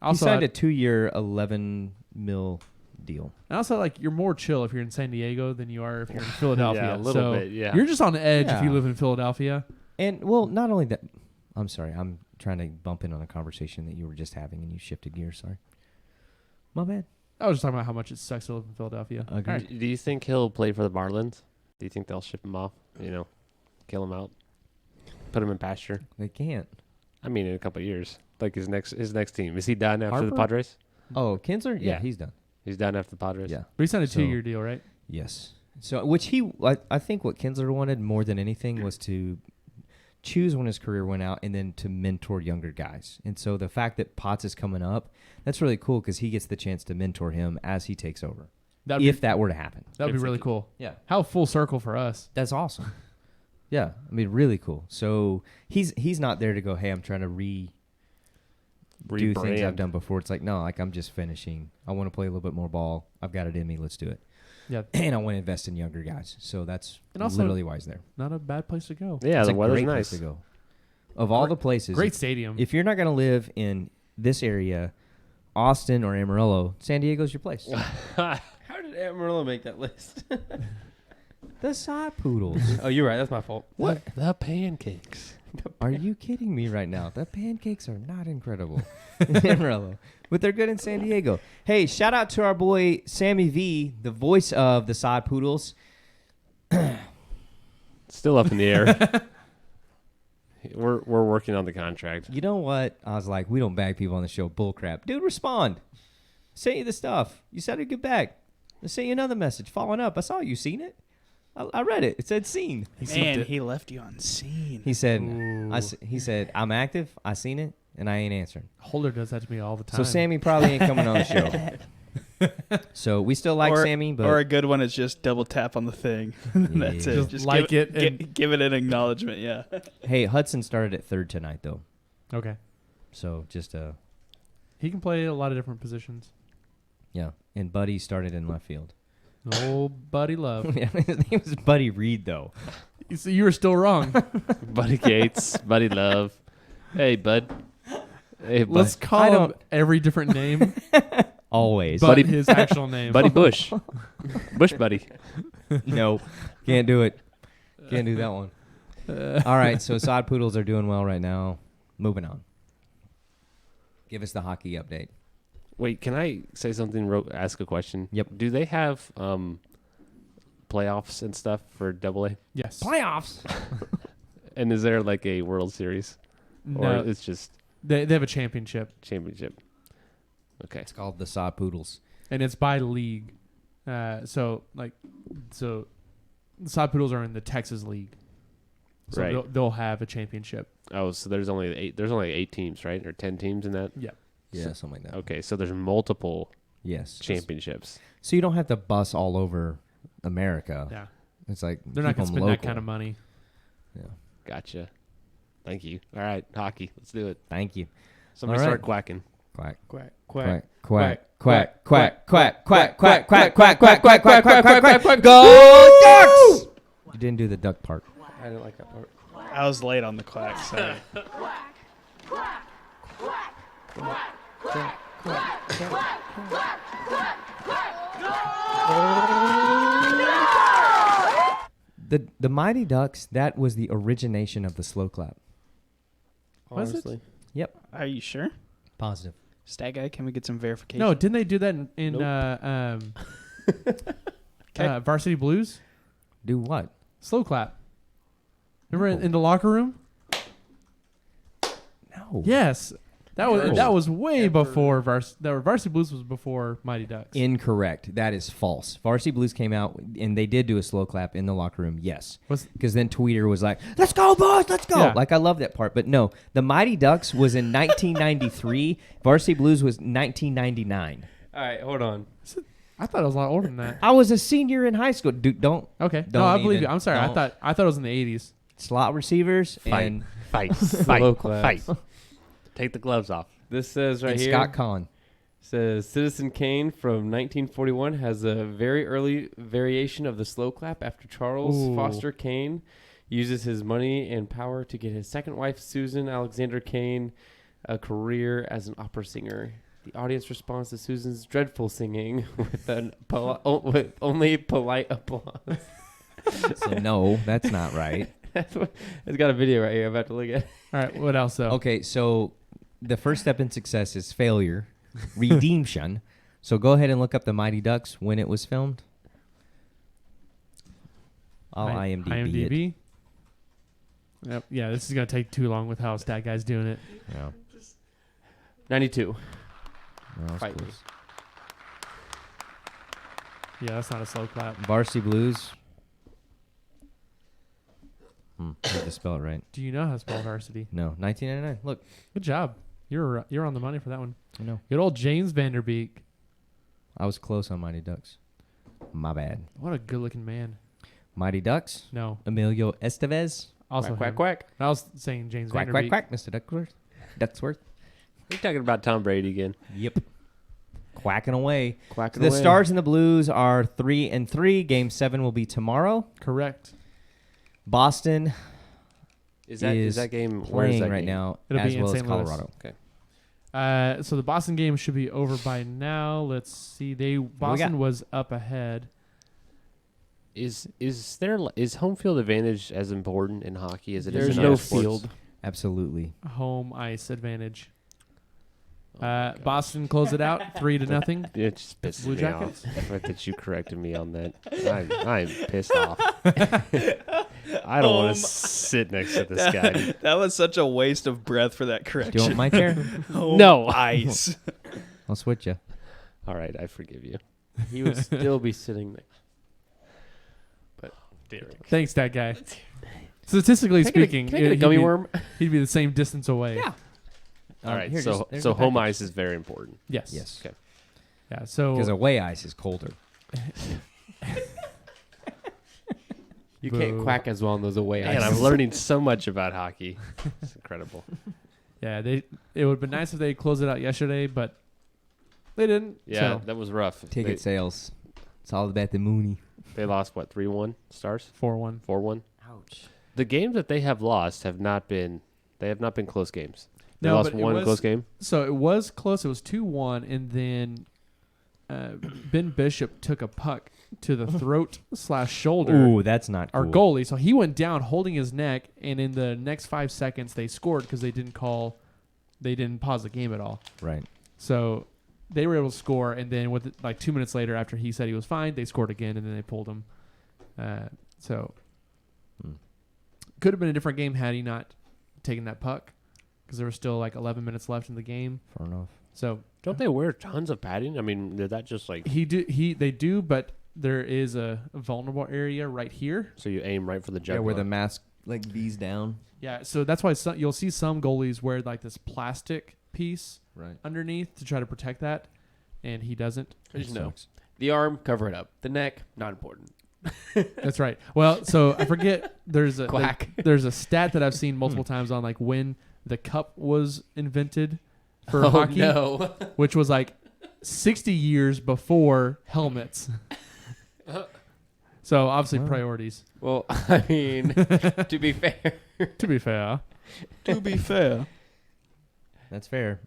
Also, he signed a 2-year, $11 million deal. and also, like, you're more chill if you're in San Diego than you are if you're in Philadelphia. Yeah, a little So bit, yeah. You're just on edge if you Yeah. live in Philadelphia. And, well, not only that. I'm sorry. I'm trying to bump in on a conversation that you were just having, and you shifted gears. Sorry. My bad. I was just talking about how much it sucks to live in Philadelphia. Agreed. All right. Do you think he'll play for the Marlins? Do you think they'll ship him off? You know, kill him out, put him in pasture. They can't. I mean, in a couple of years, like his next team. Is he done after Harper? the Padres? Oh, Kinsler? Yeah, Yeah. he's done. He's done after the Padres. Yeah. But he signed a So- 2-year deal, right? Yes. So, which I think what Kinsler wanted more than anything was to choose when his career went out and then to mentor younger guys. And so the fact that Potts is coming up, that's really cool because he gets the chance to mentor him as he takes over. That'd If that were to happen. That'd be really cool. Yeah. How full circle for us. That's awesome. Yeah. I mean, really cool. So he's not there to go, hey, I'm trying to do things I've Rebrand. done before. It's like, no, like I'm just finishing. I want to play a little bit more ball. I've got it in me. Let's do it. Yeah, And I want to invest in younger guys. So that's And also- literally why he's there. not a bad place to go. Yeah, It's the a weather's great nice. place to go. Of all the places, Great stadium. if you're not going to live in this area, Austin or Amarillo, San Diego's your place. How did Amarillo make that list? The side poodles. Oh, you're right. That's my fault. What? The pancakes. Are you kidding me right now? The pancakes are not incredible in Amarillo, but they're good in San Diego. Hey, shout out to our boy Sammy V, the voice of the side poodles. Still up in the air. We're working on the contract. You know what? I was like, we don't bag people on the show. Bullcrap. Dude, respond. Sent you the stuff. You said it'd get back. I sent you another message following up. I saw you seen it. I read it. It said seen. Man, he left you on scene. He said, Ooh. he said, I'm active. I seen it, and I ain't answering. Holder does that to me all the time. So Sammy probably ain't coming on the show. So we still like or, Sammy, but or a good one is just double tap on the thing. That's Yeah. it. Just like give it and- give it an acknowledgement. Yeah. hey, Hudson started at third tonight though. Okay. So just He can play a lot of different positions. yeah, and Buddy started in left field. Oh, Buddy Love. Yeah, his name was Buddy Reed though. You see, you were still wrong. Buddy Gates, Buddy Love. Hey, bud. Hey, bud. Let's I call him don't- every different name, Always. but Buddy- his actual name. Buddy Bush. Bush Buddy. No, can't do it. Can't do that one. All right, so sod poodles are doing well right now. Moving on. Give us the hockey update. Wait, can I say something? Ask a question. Yep. Do they have playoffs and stuff for Double A? Yes. Playoffs. And is there like a World Series, or No, it's just they have a championship, championship? Okay. It's called the sod poodles. and it's by league. So the Sod Poodles are in the Texas League, so Right. they'll have a championship. Oh, so there's only 8. There's only 8 teams, right? Or 10 teams in that. Yeah. Yeah, something like that. Okay, so there's multiple Yes. championships. So you don't have to bus all over America. Yeah. It's like They're not keep going to 'em spend that local. kind of money. Yeah. Gotcha. Thank you. All right, hockey. Let's do it. Thank you. Somebody All start right. quacking. Quack. Quack, Quack. Quack. Quack. Quack. Quack. Quack. Quack. Quack. Quack. Quack. Quack. Quack. Quack. Quack. Quack. Go Ducks! You didn't do the duck part. I didn't like that part. I was late on the quack. Sorry. The Mighty Ducks, that was the origination of the slow clap. Was it? Honestly. Yep. Are you sure? Positive. Stat guy, can we get some verification? No, didn't they do that in Varsity Blues? Do what? Slow clap. Remember in the locker room? No. Yes. That was way before Varsity Blues was before Mighty Ducks. Incorrect. That is false. Varsity Blues came out, and they did do a slow clap in the locker room, yes. Because then Tweeter was like, let's go, boys, let's go. Yeah. Like, I love that part. But no, the Mighty Ducks was in 1993. Varsity Blues was 1999. All right, hold on. I thought it was a lot older than that. I was a senior in high school. Dude, don't. Okay. Don't No, I believe even- you. I'm sorry. I don't. thought it was in the 80s. Slot receivers Fight. and Fight. Slow Fight. claps. Fight. Take the gloves off. This says right and here. Scott Conn. Says Citizen Kane from 1941 has a very early variation of the slow clap after Charles Ooh. Foster Kane uses his money and power to get his second wife, Susan Alexander Kane, a career as an opera singer. The audience responds to Susan's dreadful singing with only polite applause. So, no, that's not right. It's got a video right here I'm about to look at. All right. What else, though? Okay, so the first step in success is failure, redemption. So go ahead and look up the Mighty Ducks when it was filmed. I'll IMDb it. IMDb. Yep. Yeah, this is going to take too long with how Stat Guy's doing it. Yeah. 92. No, that's Fight me. close. Yeah, that's not a slow clap. Varsity Blues. I have to spell it right. Do you know how to spell varsity? No, 1999. Look, Good job. You're on the money for that one. I know. Good old James Vanderbeek. I was close on Mighty Ducks. My bad. What a good-looking man. Mighty Ducks. No. Emilio Estevez. Also Quack, him. quack, quack. I was saying James Quack, Vanderbeek. quack, quack. Mr. Ducksworth. Ducksworth. Are you talking about Tom Brady again? Yep. Quacking away. Quacking The away. Stars and the Blues are 3-3. Game 7 will be tomorrow. Correct. Boston Is that game where is playing that right game? now, It'll as be in well as St. Louis. Colorado. So the Boston game should be over by now. Let's see. Boston was up ahead. Is home field advantage as important in hockey as it is There's in no other sports? field. Absolutely. Home ice advantage. Oh my gosh. Boston closed it out 3-0. It just pisses Blue me Jackets? off. The fact that you corrected me on that. I'm pissed off. I don't want to sit next to this guy. That was such a waste of breath for that Do correction. you want my chair? No. Ice. I'll switch you. All right, I forgive you. He would still be sitting there. But Thanks, that guy. Statistically speaking, Can I get a gummy worm? he'd be the same distance away. Yeah. All right, Here, so there's so the home package. ice is very important. Yes. Yes. Okay. Yeah. So Because away ice is colder. you can't Boo. quack as well on those away Man, ices. I'm learning so much about hockey. It's incredible. yeah, it would have been nice if they closed it out yesterday, but they didn't. Yeah, So that was rough. Ticket sales. It's all about the Mooney. They lost what 3-1 Stars, 4-1. 4-1. Ouch. The games that they have lost have not been close games. They No, lost but it one was- close game. So it was close. It was 2-1, and then Ben Bishop took a puck to the throat/shoulder. Ooh, that's not cool. Our goalie. So he went down holding his neck, and in the next 5 seconds they scored because they didn't pause the game at all. Right. So they were able to score, and then with like 2 minutes later, after he said he was fine, they scored again, and then they pulled him. So could have been a different game had he not taken that puck, because there was still like 11 minutes left in the game. Fair enough. So Don't they wear tons of padding? I mean, did that just like they do, but there is a vulnerable area right here. so you aim right for the Yeah, jugular? where the mask like V's down. Yeah, so that's why you'll see some goalies wear like this plastic piece Right. underneath to try to protect that. and he doesn't. Just know. The arm, cover it up. The neck, not important. That's right. Well, so I forget. There's a Quack. there's a stat that I've seen multiple times on like when the cup was invented for Oh, hockey, no. which was like 60 years before helmets. So obviously priorities. Well, I mean, to be fair. To be fair, To be fair. That's fair.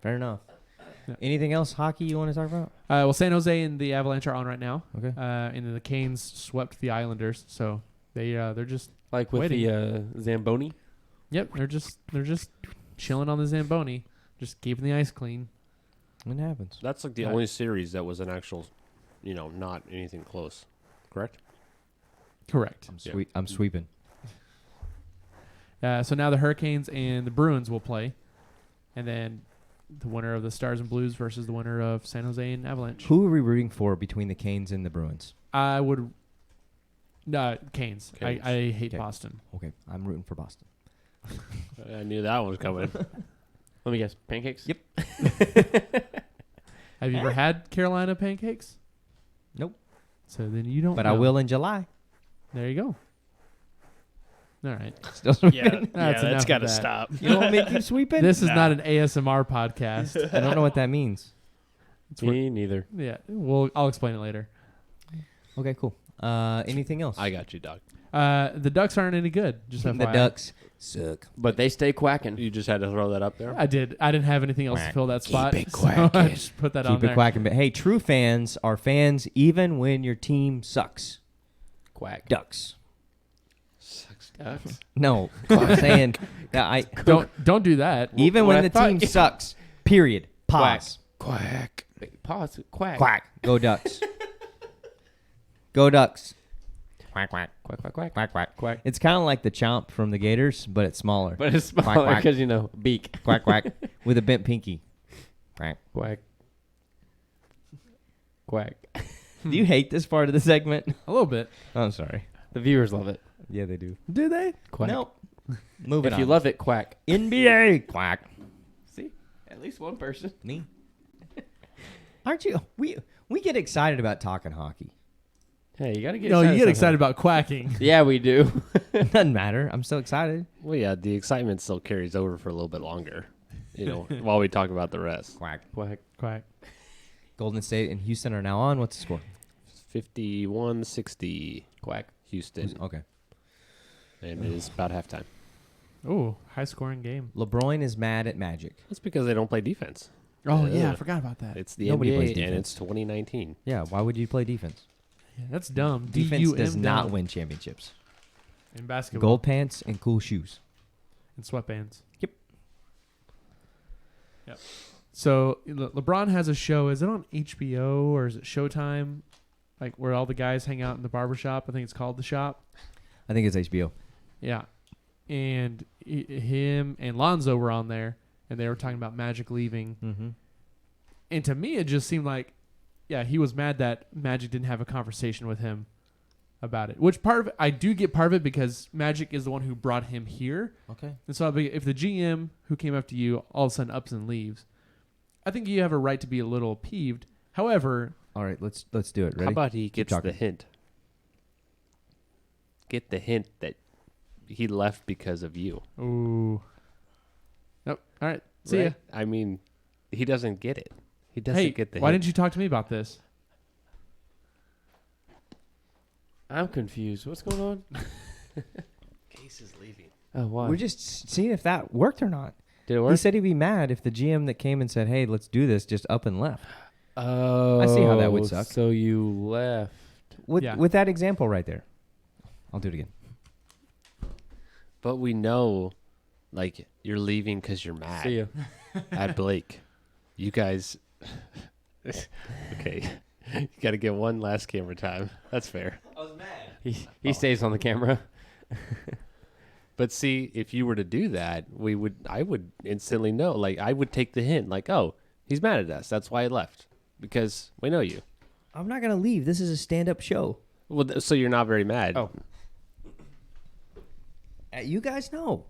Fair enough. Yeah. Anything else hockey you want to talk about? well, San Jose and the Avalanche are on right now. Okay. And then the Canes swept the Islanders, so they're just Like with Waiting. the Zamboni. yep, they're just chilling on the Zamboni, just keeping the ice clean. It happens. That's like the Yeah. only series that was an actual, not anything close. Correct? Correct. I'm sweeping. So now the Hurricanes and the Bruins will play, and then the winner of the Stars and Blues versus the winner of San Jose and Avalanche. Who are we rooting for between the Canes and the Bruins? I would. Canes. Canes. I hate Okay. Boston. Okay, I'm rooting for Boston. I knew that one was coming. Let me guess. Pancakes? Yep. Have you ever had Carolina pancakes? Nope. So then you don't. But know. I will in July. There you go. All right. Still sweeping. That's enough of got to that. stop. You don't want me to keep sweeping? This is not an ASMR podcast. I don't know what that means. Me neither. Yeah. I'll explain it later. Okay, cool. Anything else? I got you, dog. The Ducks aren't any good. Just the FYI. Ducks suck. But they stay quacking. You just had to throw that up there? I did. I didn't have anything else to Quack. fill that spot. it so I quacking. just put that on Keep it there. quacking. But hey, true fans are fans even when your team sucks. Quack. Ducks. Ducks. No, I'm saying that I Don't do that. even What when I the thought team you- sucks. Period. Pause. Quack. Pause. Quack. Quack. Go Ducks. Go Ducks. Quack quack Quack, quack, quack. quack quack. Quack. It's kind of like the chomp from the Gators, but it's smaller. But it's Quack, smaller quack. because, beak. Quack quack with a bent pinky. Quack. Quack. Quack. Do you hate this part of the segment? A little bit. I'm sorry. The viewers love it. Yeah, they do. Do they? Quack. Nope. Moving If you on. love it, quack. NBA. Quack. See? At least one person. Me. Aren't you? We get excited about talking hockey. Hey, you got to get No, excited. you get excited sometime. about quacking. Yeah, we do. It doesn't matter. I'm still excited. Well, yeah, the excitement still carries over for a little bit longer, while we talk about the rest. Quack. Quack. Quack. Golden State and Houston are now on. What's the score? 51-60 Quack. Houston, Okay. and it is about halftime. Oh, high scoring game. LeBron is mad at Magic. That's because they don't play defense. Oh yeah, I Ugh. forgot about that. It's the Nobody plays NBA, and defense. it's 2019. Yeah, why would you play defense? Yeah, that's dumb. Defense D-U-M does not dumb. win championships. In basketball. Gold pants and cool shoes. And sweatbands. Yep. Yep. So LeBron has a show. Is it on HBO or is it Showtime? Like where all the guys hang out in the barbershop. I think it's called The Shop. I think it's HBO. Yeah. And him and Lonzo were on there, and they were talking about Magic leaving. Mm-hmm. And to me, it just seemed like, yeah, he was mad that Magic didn't have a conversation with him about it. Which part of it, I do get part of it because Magic is the one who brought him here. Okay. And so if the GM who came after you all of a sudden ups and leaves, I think you have a right to be a little peeved. However, All right, let's do it. Ready? How about he gets the talking. hint? Get the hint that he left because of you. ooh, nope. All right, see ya. Right? I mean, he doesn't get it. He doesn't Hey, get the why hint. didn't you talk to me about this? I'm confused. What's going on? Case is leaving. Oh, why? We're just seeing if that worked or not. Did it He work? said he'd be mad if the GM that came and said, "Hey, let's do this," just up and left. Oh. I see how that would suck. So you left. With Yeah. with that example right there. I'll do it again. But we know, like, you're leaving because you're mad See ya. at Blake. You guys. Okay. You got to get one last camera time. That's fair. He stays on the camera. But see, if you were to do that, I would instantly know. Like, I would take the hint. Like, oh, he's mad at us. That's why he left. Because we know you. I'm not gonna leave. This is a stand-up show. Well, so you're not very mad. Oh. You guys know.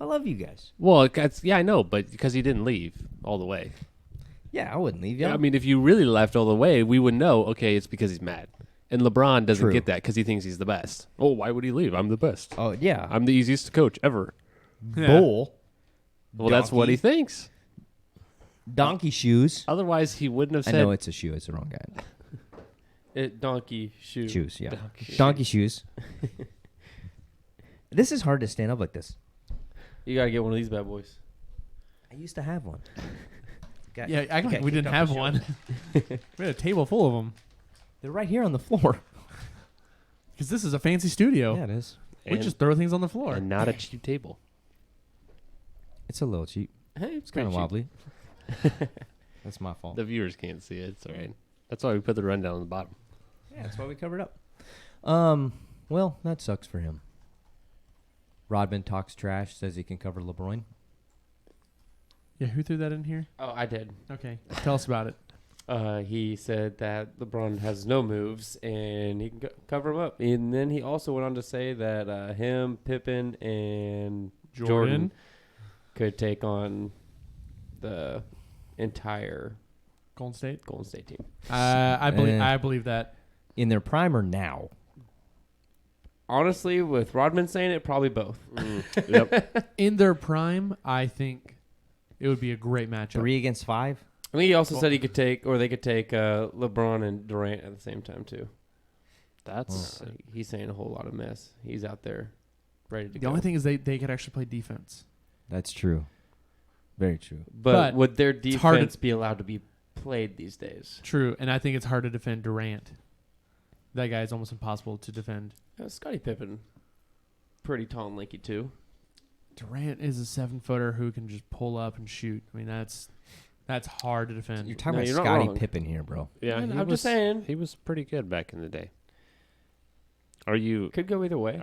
I love you guys. Well, yeah, I know, but because he didn't leave all the way. Yeah, I wouldn't leave. Yeah, Yeah, I mean, if you really left all the way, we would know. Okay, it's because he's mad. And LeBron doesn't True. get that because he thinks he's the best. Oh, why would he leave? I'm the best. oh yeah, I'm the easiest to coach ever. bull. Well, that's what he thinks. Donkey shoes. Otherwise, he wouldn't have I said. know it's a shoe. It's the wrong guy. Donkey shoe. Shoes, yeah. Donkey Donkey shoes. This is hard to stand up like this. You gotta get one of these bad boys. I used to have one. Yeah, act like Okay. we didn't have one. We had a table full of them They're right here on the floor. because this is a fancy studio. Yeah, it is. We and, just throw things on the floor. and not a cheap table. It's a little cheap. Hey, It's kind of wobbly. That's my fault. The viewers can't see it. It's all right. That's why we put the rundown on the bottom. Yeah, that's why we covered up. Well, that sucks for him. Rodman talks trash, says he can cover LeBron. Yeah, who threw that in here? Oh, I did. Okay, tell us about it. He said that LeBron has no moves and he can cover him up. And then he also went on to say that him, Pippen, and Jordan could take on the entire Golden State. Golden State team. I believe that. In their prime or now? Honestly, with Rodman saying it, probably both. Yep. In their prime, I think it would be a great matchup. 3 against 5? I think he also said he could take, or they could take LeBron and Durant at the same time too. That's He's saying a whole lot of mess. He's out there ready to The go. only thing is they could actually play defense. That's true. Very true. but would their hard to- defense be allowed to be played these days? True, and I think it's hard to defend Durant. That guy is almost impossible to defend. Scottie Pippen, pretty tall and lanky too. Durant is a 7-footer who can just pull up and shoot. I mean, that's hard to defend. You're talking No, about you're not Scottie wrong. Pippen here, bro. yeah. Man, he I'm was, just saying. he was pretty good back in the day. Are you Could go either way.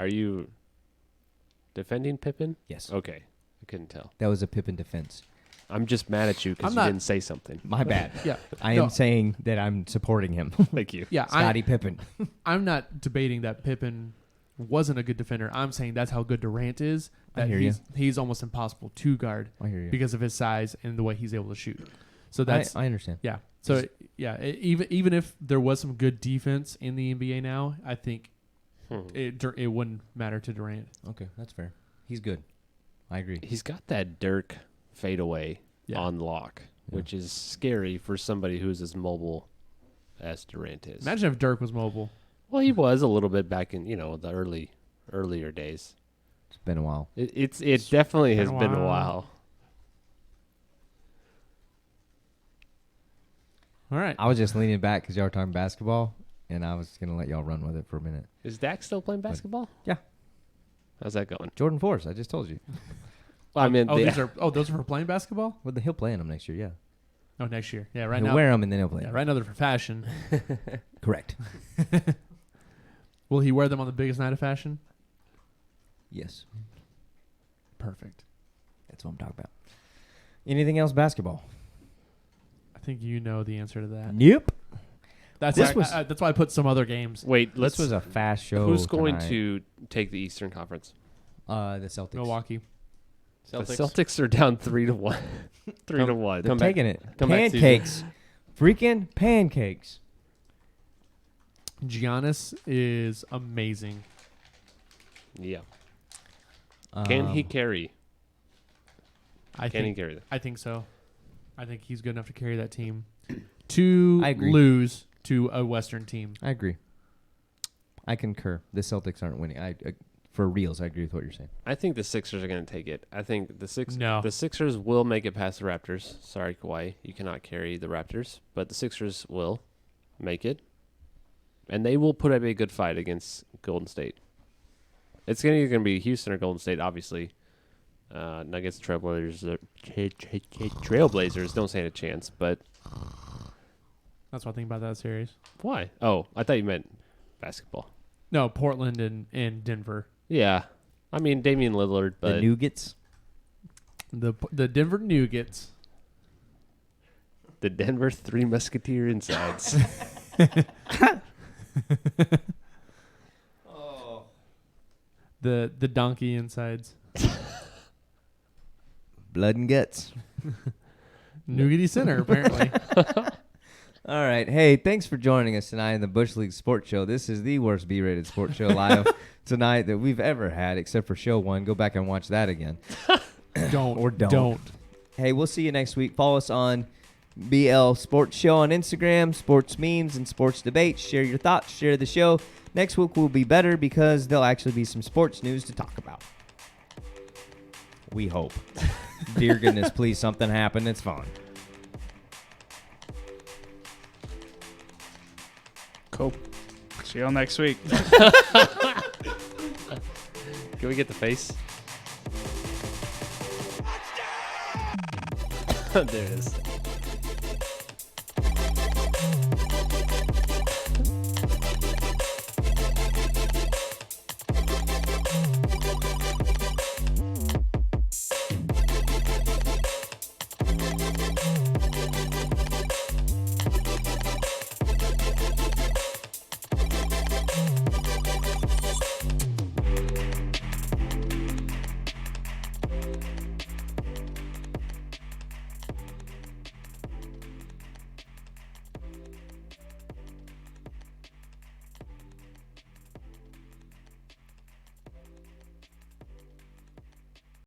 defending Pippen? Yes. Okay, I couldn't tell. That was a Pippen defense. I'm just mad at you because I'm you not- didn't say something. My bad. Yeah, I No. am saying that I'm supporting him. Thank you. yeah. Scottie Pippen. I'm not debating that Pippen wasn't a good defender. I'm saying that's how good Durant is. I That hear he's almost impossible to guard I hear you. because of his size and the way he's able to shoot. So that's I understand. yeah. So yeah, even if there was some good defense in the NBA now, I think it wouldn't matter to Durant. Okay, that's fair. He's good. I agree. He's got that Dirk fadeaway Yeah. on lock, which is scary for somebody who's as mobile as Durant is. Imagine if Dirk was mobile. Well, he was a little bit back in the earlier days. It's been a while. It definitely has been a been a while. while. All right. I was just leaning back because y'all were talking basketball, and I was going to let y'all run with it for a minute. Is Dak still playing basketball? Yeah. How's that going? Jordan Force, I just told you. Well, I mean, those are for playing basketball? Well, he'll play in them next year, yeah. Oh, next year. Yeah, right He'll now. wear them, and then he'll play Yeah, 'em. right now they're for fashion. Correct. Will he wear them on the biggest night of fashion? Yes. Perfect. That's what I'm talking about. Anything else basketball? I think you know the answer to that. Nope. That's This was- that's why I put some other games. wait, This was a fast show. Who's going tonight. to take the Eastern Conference? The Celtics. Milwaukee. Celtics. The Celtics are down 3-1. 3-1. They're Come back. taking it. Come back, Susan. Pancakes. Freaking pancakes. Giannis is amazing. Yeah. Can he Um, carry? I Can he think carry that? I think so. I think he's good enough to carry that team to I agree. lose to a Western team. I agree. I concur. The Celtics aren't winning. I for reals, I agree with what you're saying. I think the Sixers are going to take it. I think the No. Sixers will make it past the Raptors. Sorry, Kawhi, you cannot carry the Raptors, but the Sixers will make it, and they will put up a good fight against Golden State. It's either going to be Houston or Golden State, obviously. Nuggets, Trailblazers don't stand a chance, but That's what I think about that series. why? Oh, I thought you meant basketball. No, Portland and Denver. Yeah, I mean Damian Lillard, but The Nuggets. The Denver Nuggets. the Denver Three Musketeer insides. The donkey insides. Blood and guts. Nougaty Center, apparently. All right. Hey, thanks for joining us tonight in the Bush League Sports Show. This is the worst B-rated sports show live tonight that we've ever had, except for show 1. Go back and watch that again. Don't. Hey, we'll see you next week. Follow us on BL Sports Show on Instagram, sports memes and sports debates. Share your thoughts. Share the show. Next week will be better because there'll actually be some sports news to talk about. We hope. Dear goodness, please, something happen. It's fun. Cool. See y'all next week. Can we get the face? There it is.